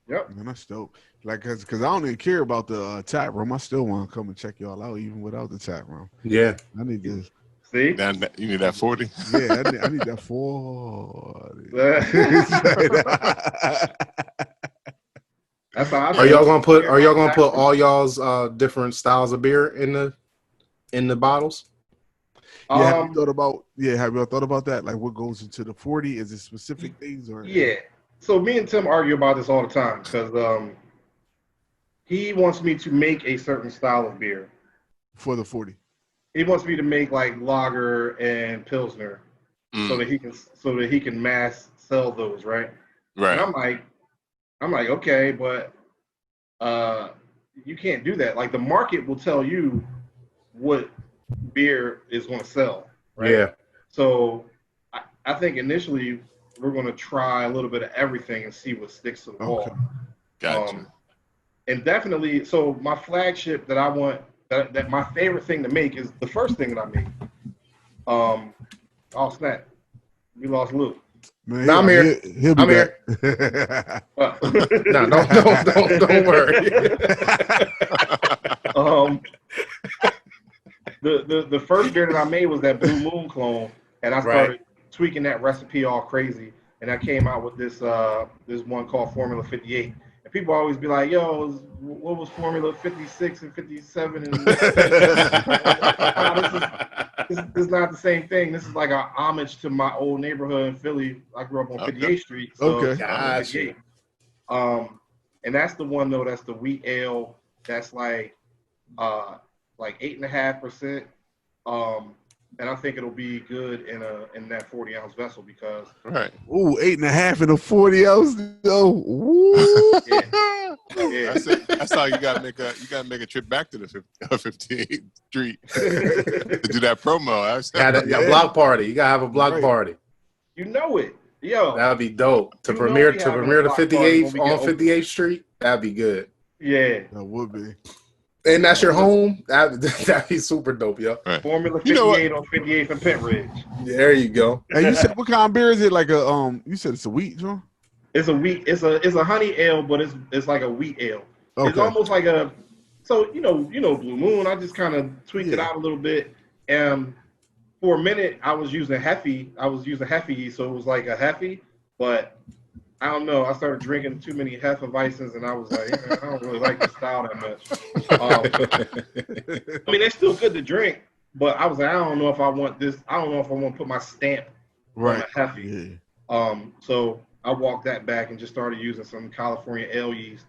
Yep. Man, that's dope. Like, cause I don't even care about the tap room. I still want to come and check y'all out, even without the tap room. Yeah. I need this. See? You need that 40? Yeah, I need that 40. That's how I Are y'all gonna put all y'all's different styles of beer in the bottles? Yeah, have you thought about that? Like, what goes into the 40? Is it specific things or? Yeah. So me and Tim argue about this all the time because he wants me to make a certain style of beer For the 40. He wants me to make like lager and pilsner, so that he can mass sell those, right? Right. And I'm like, okay, but you can't do that. Like, the market will tell you what beer is going to sell, right? Yeah. So I think initially we're going to try a little bit of everything and see what sticks to the wall. Gotcha. And definitely, so my flagship that I want, that my favorite thing to make is the first thing that I make. Oh snap! We lost Luke. Man, No, I'm here. He'll be I'm back. No, don't worry. The first beer that I made was that Blue Moon clone, and I started tweaking that recipe all crazy, and I came out with this one called Formula 58. And people always be like, "Yo, what was Formula 56 and 57?" And this is not the same thing. This is like an homage to my old neighborhood in Philly. I grew up on 58th Street. So Okay. And that's the one though. That's the wheat ale. That's like 8.5%. and I think it'll be good in that 40-ounce vessel because Right. Ooh, 8.5 in a 40 ounce. Ooh. Yeah. That's how you gotta make a trip back to the 58th Street to do that promo. A block party. You gotta have a block party. You know it, yo. That'd be dope to premiere the 58th on 58th Street. That'd be good. Yeah, that would be. And that's your home. That'd be super dope, yo. Right. Formula 58 on 58th and Pent Ridge. There you go. And you said what kind of beer is it? Like a you said it's a wheat, John? It's a wheat. It's a honey ale, but it's like a wheat ale. Okay. It's almost like a. So you know Blue Moon. I just kind of tweaked it out a little bit. And for a minute, I was using Heffy. So it was like a Heffy, but I don't know. I started drinking too many Hefeweizens, and I was like, I don't really like the style that much. I mean, they're still good to drink, but I was like, I don't know if I want this. I don't know if I want to put my stamp on a Heffy. Yeah. So I walked that back and just started using some California ale yeast.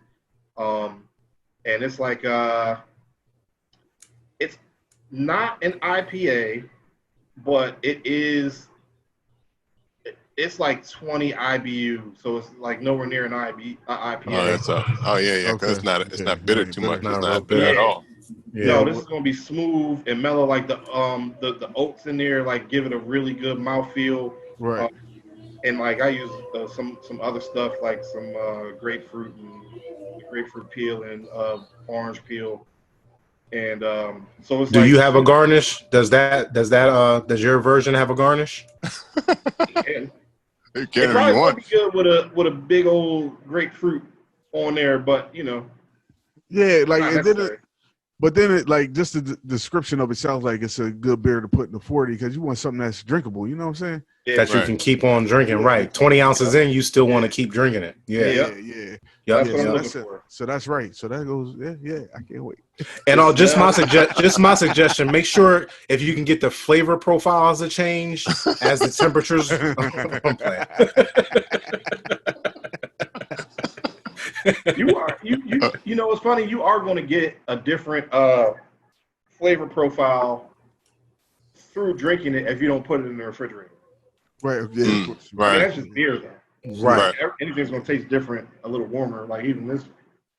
And it's like it's not an IPA, but it's like 20 IBU, so it's like nowhere near an IPA. Oh, yeah. Because it's not bitter too much. It's not bitter at all. Yeah. No, this is gonna be smooth and mellow. Like the oats in there, like give it a really good mouthfeel. Right. And like I use some other stuff like some grapefruit peel and orange peel. And so it's. Do you have a garnish? Does your version have a garnish? It probably would be good with a big old grapefruit on there, but you know. Yeah, like then it like just the description of it sounds like it's a good beer to put in the 40 because you want something that's drinkable. You know what I'm saying? Yeah, that you can keep on drinking. Right, 20 ounces in, you still want to keep drinking it. Yeah. That's what I'm looking for. So that's right. So that goes. Yeah. I can't wait. And my suggestion. Make sure if you can get the flavor profiles to change as the temperatures. You know what's funny? You are going to get a different flavor profile through drinking it if you don't put it in the refrigerator. Right. Yeah. Right. I mean, that's just beer, though. Right. Anything's going to taste different, a little warmer. Like even this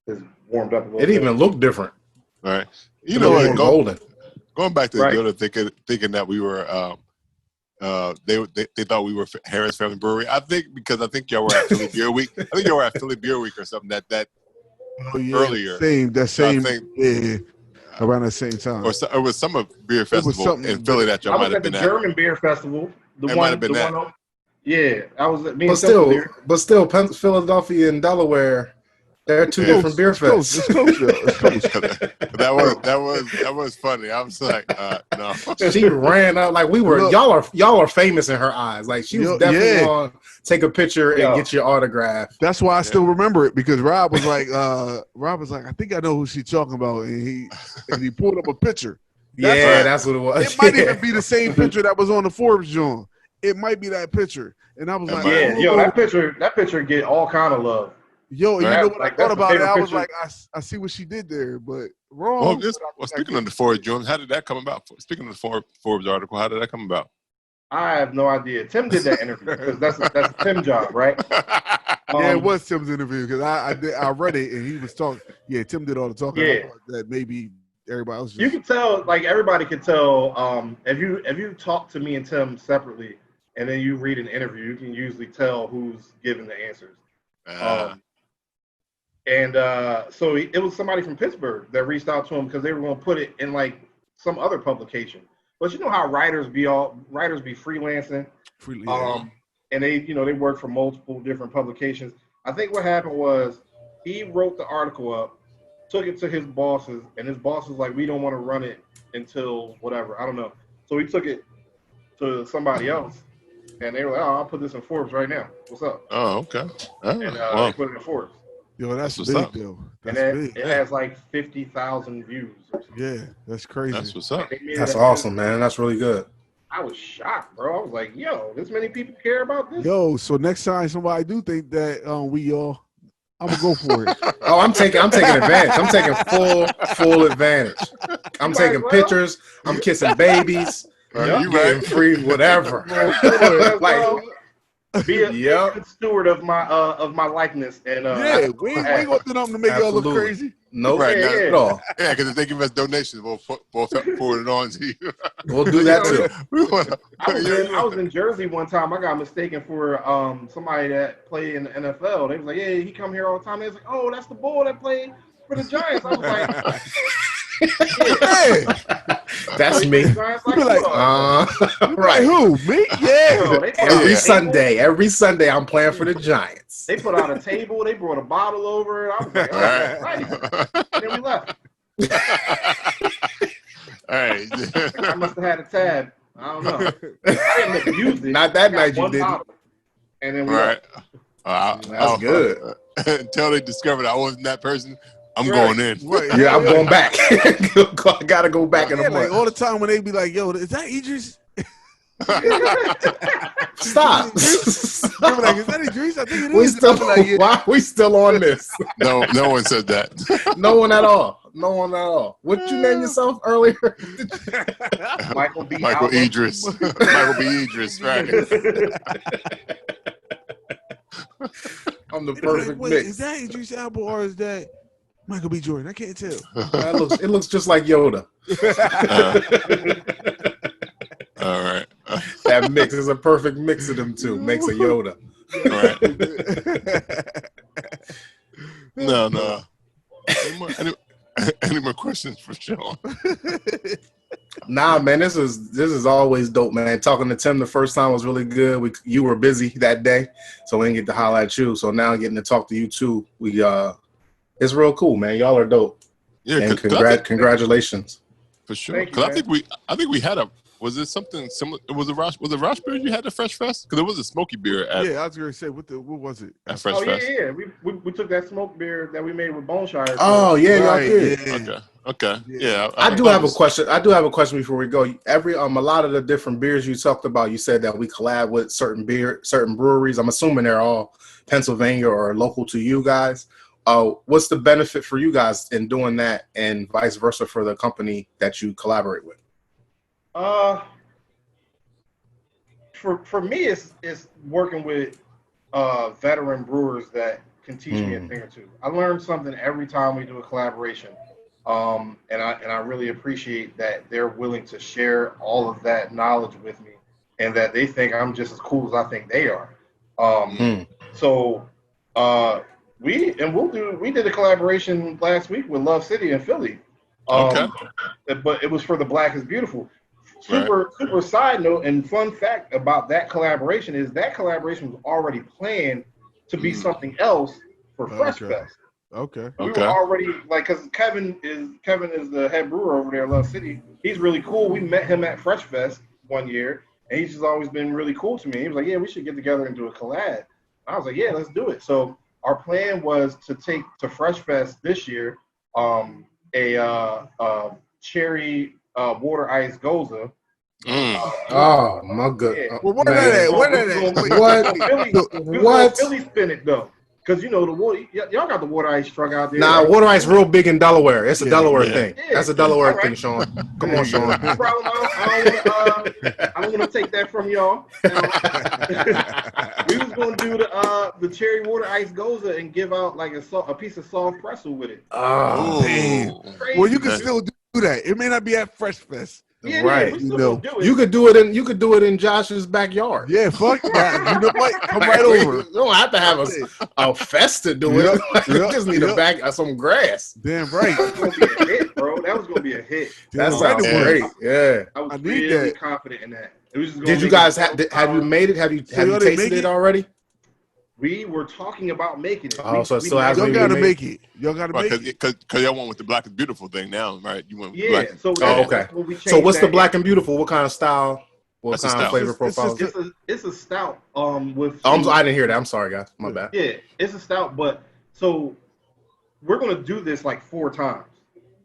is warmed up a little. It even looked different. Right. You know what? Golden. Going back to the other thinking that we were. They thought we were Harris Family Brewery. I think y'all were at Philly Beer Week. I think y'all were at Philly Beer Week or something earlier. Yeah, around the same time. Or it was some beer festival in Philly that y'all might have been at. I was at the German beer festival. Might have been that. I was at. But still, Philadelphia and Delaware. They're two different beer fests. It's close. That was funny. I was like, no. She ran out like we were. Y'all are famous in her eyes. Like she was definitely on take a picture and get your autograph. That's why I still remember it because Rob was like, I think I know who she's talking about, and he pulled up a picture. That's what it was. It might even be the same picture that was on the Forbes John. It might be that picture, and I was like, that picture get all kind of love. Yo, you know what I thought about it? I was like, I see what she did there, but wrong. Well, speaking of the Forbes, Jones, how did that come about? Speaking of the Forbes article, how did that come about? I have no idea. Tim did that interview because that's Tim's job, right? Yeah, it was Tim's interview because I read it and he was talking. Yeah, Tim did all the talking. Yeah. I thought that maybe everybody else. You can tell, like everybody can tell. If you talk to me and Tim separately, and then you read an interview, you can usually tell who's giving the answers. So it was somebody from Pittsburgh that reached out to him because they were going to put it in like some other publication. But you know how writers be freelancing, and they work for multiple different publications. I think what happened was he wrote the article up, took it to his bosses, and his boss was like, "We don't want to run it until whatever." I don't know. So he took it to somebody else, and they were like, "Oh, I'll put this in Forbes right now. What's up?" Oh, okay. And they put it in Forbes. Yo, that's what's big, up. though. That's big. It has like 50,000 views. Yeah, that's crazy. That's what's up. That's awesome, man. That's really good. I was shocked, bro. I was like, yo, this many people care about this? Yo, so next time somebody do think that I'm gonna go for it. Oh, I'm taking advantage. I'm taking full advantage. I'm taking pictures. I'm kissing babies. You getting free whatever. Like, be a good steward of my likeness. And we ain't gonna do nothing to make y'all look crazy. Nope, Right, not at all. Yeah, because if they give us donations, we'll forward it on to you. We'll do that too. I was in Jersey one time. I got mistaken for somebody that played in the NFL. They was like, "Yeah, he come here all the time." They was like, "Oh, that's the boy that played for the Giants." I was like, "That's me." Like, right? Who? Me? Yeah. Every Sunday, I'm playing for the Giants. They put out a table. They brought a bottle over. I was like, "Oh, nice." And then we left. All right. I must have had a tab. I don't know. I didn't abuse it. Not that night you didn't. And then we that's good. Until they discovered I wasn't that person, I'm going in. Right. Yeah, I'm going back. I gotta go back in a month. Like all the time when they be like, "Yo, is that Idris?" Stop. They be like, "Is that Idris?" I think it is. Why are we still on this? No one said that. No one at all. What you named yourself earlier? Michael Idris. Michael B. Idris, right? I'm the perfect mix. Is that Idris Elba or is that Michael B. Jordan? I can't tell. It looks just like Yoda. All right. That mix is a perfect mix of them two. Makes a Yoda. All right. No. Any more questions for Shaun? Nah, man, this is always dope, man. Talking to Tim the first time was really good. You were busy that day, so we didn't get to holler at you. So now getting to talk to you too, it's real cool, man. Y'all are dope. Yeah, and congratulations. For sure. Because I think we had a. Was it something similar? Was it Rosh beer you had at Fresh Fest? Because it was a smoky beer. I was going to say, what was it? At Fresh Fest. Yeah. We took that smoked beer that we made with Boneshire. Oh, yeah, y'all did. Yeah. Okay. Yeah. I do have a question. I do have a question before we go. A lot of the different beers you talked about, you said that we collab with certain breweries. I'm assuming they're all Pennsylvania or local to you guys. What's the benefit for you guys in doing that, and vice versa for the company that you collaborate with? For me, it's working with veteran brewers that can teach me a thing or two. I learn something every time we do a collaboration, and I really appreciate that they're willing to share all of that knowledge with me, and that they think I'm just as cool as I think they are. So we did a collaboration last week with Love City in Philly. But it was for the Black is Beautiful. Super side note and fun fact about that collaboration is that collaboration was already planned to be something else for Fresh Fest. Okay. We were already because Kevin is the head brewer over there at Love City. He's really cool. We met him at Fresh Fest one year, and he's just always been really cool to me. He was like, "Yeah, we should get together and do a collab." I was like, "Yeah, let's do it." So our plan was to take to Fresh Fest this year a cherry water ice goza. Oh my god! Yeah. Well, what? Philly spin it though, because the water. Y'all got the water ice truck out there. Nah, right? Water ice real big in Delaware. It's a Delaware thing. Yeah. That's a Delaware thing, Shaun. Come on, Shaun. No problem. I don't want to take that from y'all. We was gonna do the cherry water ice goza and give out like a piece of soft pretzel with it. Oh, damn. Well, you can still do that. It may not be at Fresh Fest. Yeah, right. You could do it in Josh's backyard. Yeah, fuck that. You know what? Come right over. You don't have to have a fest to do it. You just need some grass. Damn right. That was gonna be a hit, bro. That was gonna be a hit. That sounds great. Yeah. I was really confident in that. Did you guys have you made it? Have you tasted it already? We were talking about making it. Oh, so y'all gotta make it. Y'all gotta make it. Because y'all went with the Black is Beautiful thing now, right? You went with Black. So okay. So what's the Black and Beautiful? What kind of style? What kind of flavor profile? It's a stout. With. I didn't hear that. I'm sorry, guys. My bad. Yeah, it's a stout, but so we're gonna do this like 4 times.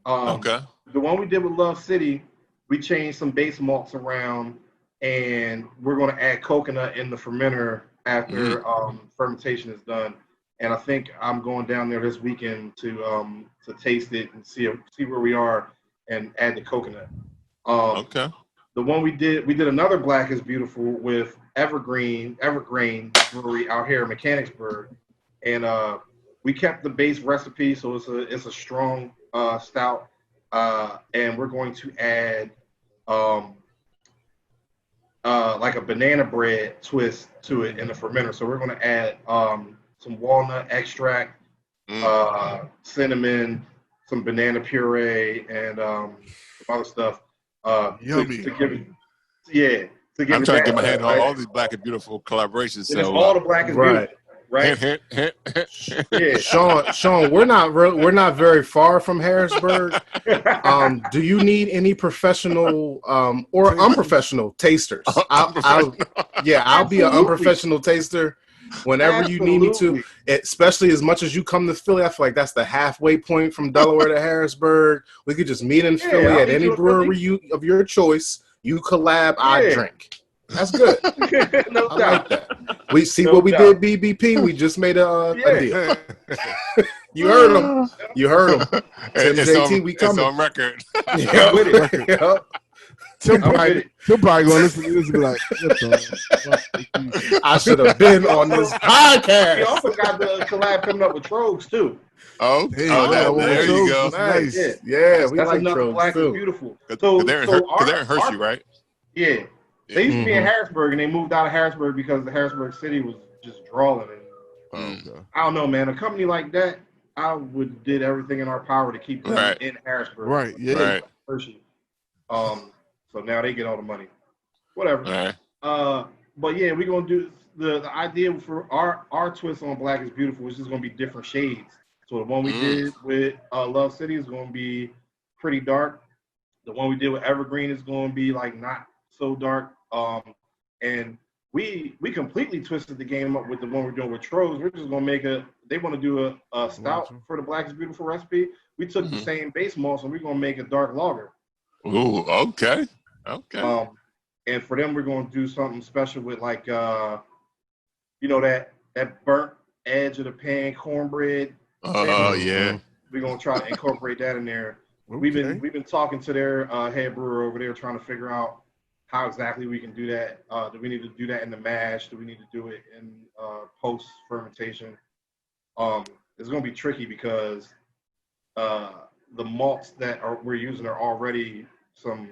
Okay. The one we did with Love City, we changed some base malts around, and we're gonna add coconut in the fermenter after fermentation is done, and I think I'm going down there this weekend to taste it and see where we are and add the coconut. Okay. the one we did another Black is Beautiful with Evergreen Brewery out here in Mechanicsburg, and we kept the base recipe, so it's a strong stout, and we're going to add like a banana bread twist to it in the fermenter. So we're going to add some walnut extract, cinnamon, some banana puree, and some other stuff. Yummy. To give it, yeah. To give I'm it trying to that, get my hand on right? all these Black and Beautiful collaborations. And it's So all the Black is right. Beautiful, right? Yeah. Shaun, we're not very far from Harrisburg. Do you need any professional or unprofessional tasters? I'll be an Absolutely. unprofessional taster whenever you need me to, especially as much as you come to Philly. I feel like that's the halfway point from Delaware to Harrisburg. We could just meet in Philly I'll at meet any you in brewery of your choice. You collab, I drink. That's good. No I doubt. like that. We see No what we doubt. did, BBP. We just made a deal. Yeah. You heard him. You heard him. Tim it's JT, we coming. It's on record. Yeah, with it. yeah. Tim I'm with probably it. going to listen to this and be like, what the fuck? I should have been on this We podcast. also got the collab coming up with Trogs too. Hey, There you go. Nice. Yeah. Yeah, we That's like another Trogs Black is too. Beautiful. Because they're in Hershey, right? Yeah. They used to be in Mhm. Harrisburg, and they moved out of Harrisburg because the Harrisburg city was just drawing. And I don't know, man. A company like that, I would did everything in our power to keep them Right. in Harrisburg. Right, yeah. Right. Hershey. So now they get all the money. Whatever. All right. But yeah, we're gonna do the idea for our twist on Black is Beautiful is just gonna be different shades. So the one we did with Love City is gonna be pretty dark. The one we did with Evergreen is gonna be like not so dark. And we completely twisted the game up with the one we're doing with Trogs. We're just gonna make they want to do a stout for the Black is Beautiful recipe. We took the same base malt, so we're gonna make a dark lager. Ooh, okay. Okay. And for them, we're gonna do something special with like you know that burnt edge of the pan cornbread. Oh yeah. We're gonna try to incorporate that in there. We've been talking to their head brewer over there, trying to figure out how exactly we can do that. Do we need to do that in the mash? Do we need to do it in post fermentation? It's gonna be tricky because the malts that we're using are already some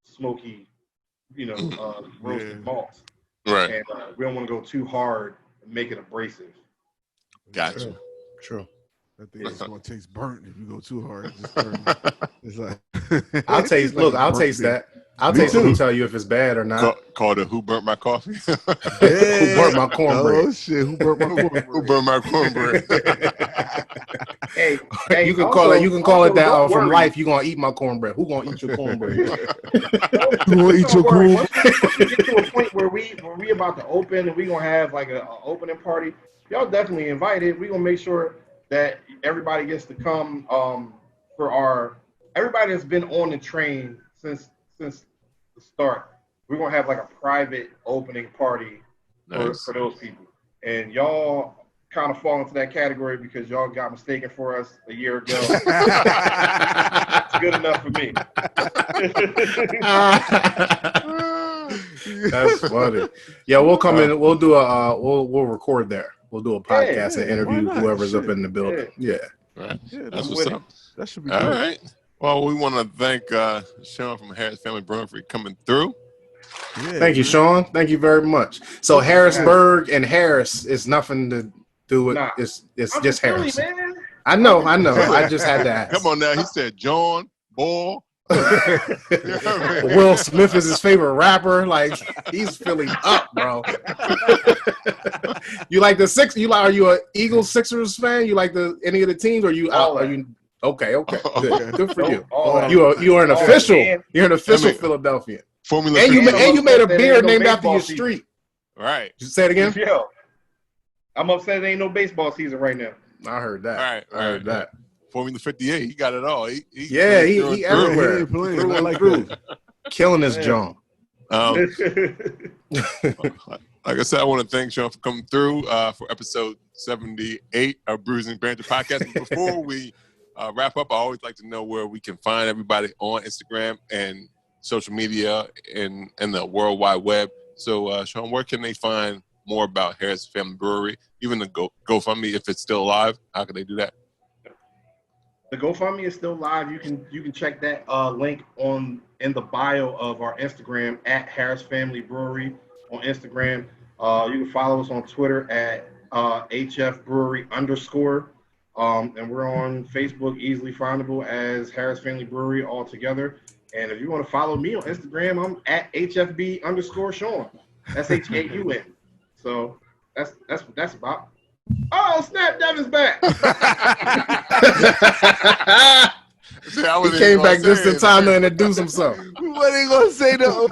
smoky, roasted malts. Right. And we don't want to go too hard and make it abrasive. Gotcha. True. I think it's going to taste burnt if you go too hard. It's like I'll taste. Look, I'll taste that. I'll taste it and tell you if it's bad or not. Called it Who Burnt My Coffee? Who burnt my cornbread? Oh shit! Who burnt my cornbread? Who burnt my cornbread? Hey, You can also- call it. You can call also it that don't from worry. life. You gonna eat my cornbread? Who gonna eat your cornbread? You want to eat your Don't worry. corn? Once we get to a point where we about to open and we gonna have like an opening party, y'all definitely invited. We gonna make sure that everybody gets to come for everybody that's been on the train since the start. We're gonna have like a private opening party for those people, and y'all kind of fall into that category because y'all got mistaken for us a year ago. It's good enough for me. That's funny. Yeah, we'll come in. We'll do we'll record there. We'll do a podcast and interview why not? whoever's up Shit. in the building. Yeah. Right. Yeah, That's that's what's up. That should be All good. right. Well, we want to thank Shaun from Harris Family Brewing for coming through. Yeah, Thank you, man. Shaun. Thank you very much. So Harrisburg and Harris is nothing to do with. Nah. It's I'm just Philly, Harris. man. I know. I just had to ask. Come on now. He said John Ball. Will Smith is his favorite rapper. Like he's Philly up, bro. You like the Six? Are you a Eagles Sixers fan? You like any of the teams? Or you All are that. you? Okay. Good for you. All that. You are an All that, official. man. You're an official I mean- Philadelphian. Formula And you 15. you made a There beer ain't no named after baseball your season. street. Right. Did you say it again? Yo, I'm upset there ain't no baseball season right now. I heard that. Right. I heard that. Formula 58. He got it all. He Yeah, he through and Yeah, through. he everywhere. ain't playing. Through I and like through. that. Killing his Yeah. John. Like I said, I want to thank Shaun for coming through for episode 78 of Brews and Banter Podcast. But before we wrap up, I always like to know where we can find everybody on Instagram and social media and the World Wide Web. So, Shaun, where can they find more about Harris Family Brewery? Even the GoFundMe, if it's still alive, how can they do that? The GoFundMe is still live. You can check that link in the bio of our Instagram at Harris Family Brewery on Instagram. You can follow us on Twitter at HF Brewery _. And we're on Facebook, easily findable as Harris Family Brewery all together. And if you want to follow me on Instagram, I'm at HFB _Shaun. That's HAUN. So that's about. Oh snap! Devin's back. He came back just in time to introduce himself. What are you gonna say though?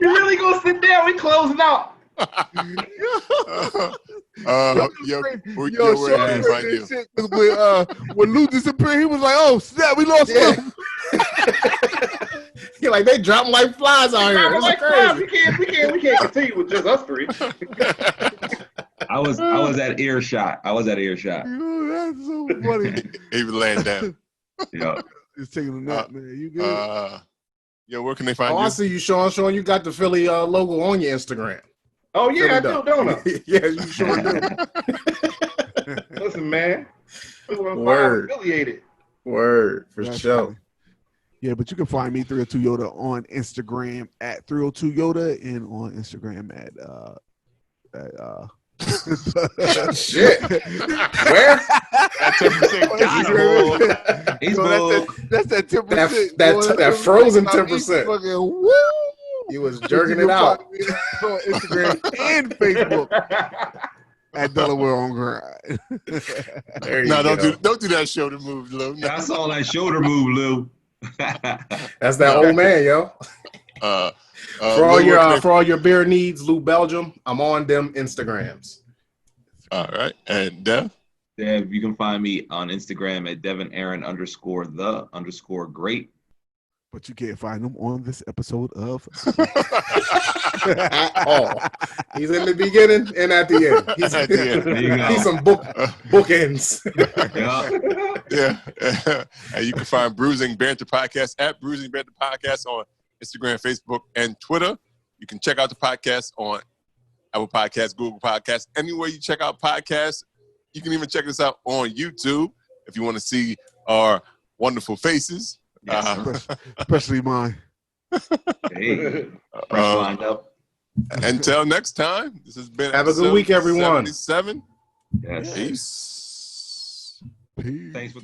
You really gonna sit down? We closing out. When Lou disappeared, he was like, "Oh snap, we lost him." He like they dropping like flies out here. This is crazy. We can't continue with just us three. I was at earshot. Yo, that's so funny. He was laying down. Yeah. He's taking a nap, man. You good? Where can they find you? I see you, Shaun. Shaun, you got the Philly logo on your Instagram. Oh yeah, I do, don't I? Yeah, you sure do. Listen, man. Word. Affiliated. Word, for That's sure. funny. Yeah, but you can find me 302 Yoda on Instagram at 302 Yoda and on Instagram at Shit. Where? That's 10%. That's that 10%. That frozen 10%. Fucking woo! You was jerking it out. On Instagram and Facebook at Delaware on Grind. There you No, go. don't do that shoulder move, Lou. No. I saw that shoulder move, Lou. That's that old man, yo. For all your beer needs, Lou Belgium, I'm on them Instagrams. All right, and Dev? Dev, you can find me on Instagram at DevinAaron _the_great. But you can't find them on this episode of. Oh, he's in the beginning and at the end. He's some bookends. Yeah. And you can find Bruising Banter Podcast at Bruising Banter Podcast on Instagram, Facebook, and Twitter. You can check out the podcast on Apple Podcasts, Google Podcasts, anywhere you check out podcasts. You can even check us out on YouTube if you want to see our wonderful faces. Especially mine. Hey, lined up. Until next time, this has been Have a good week, everyone. 77. Yes. Peace. Peace. Thanks for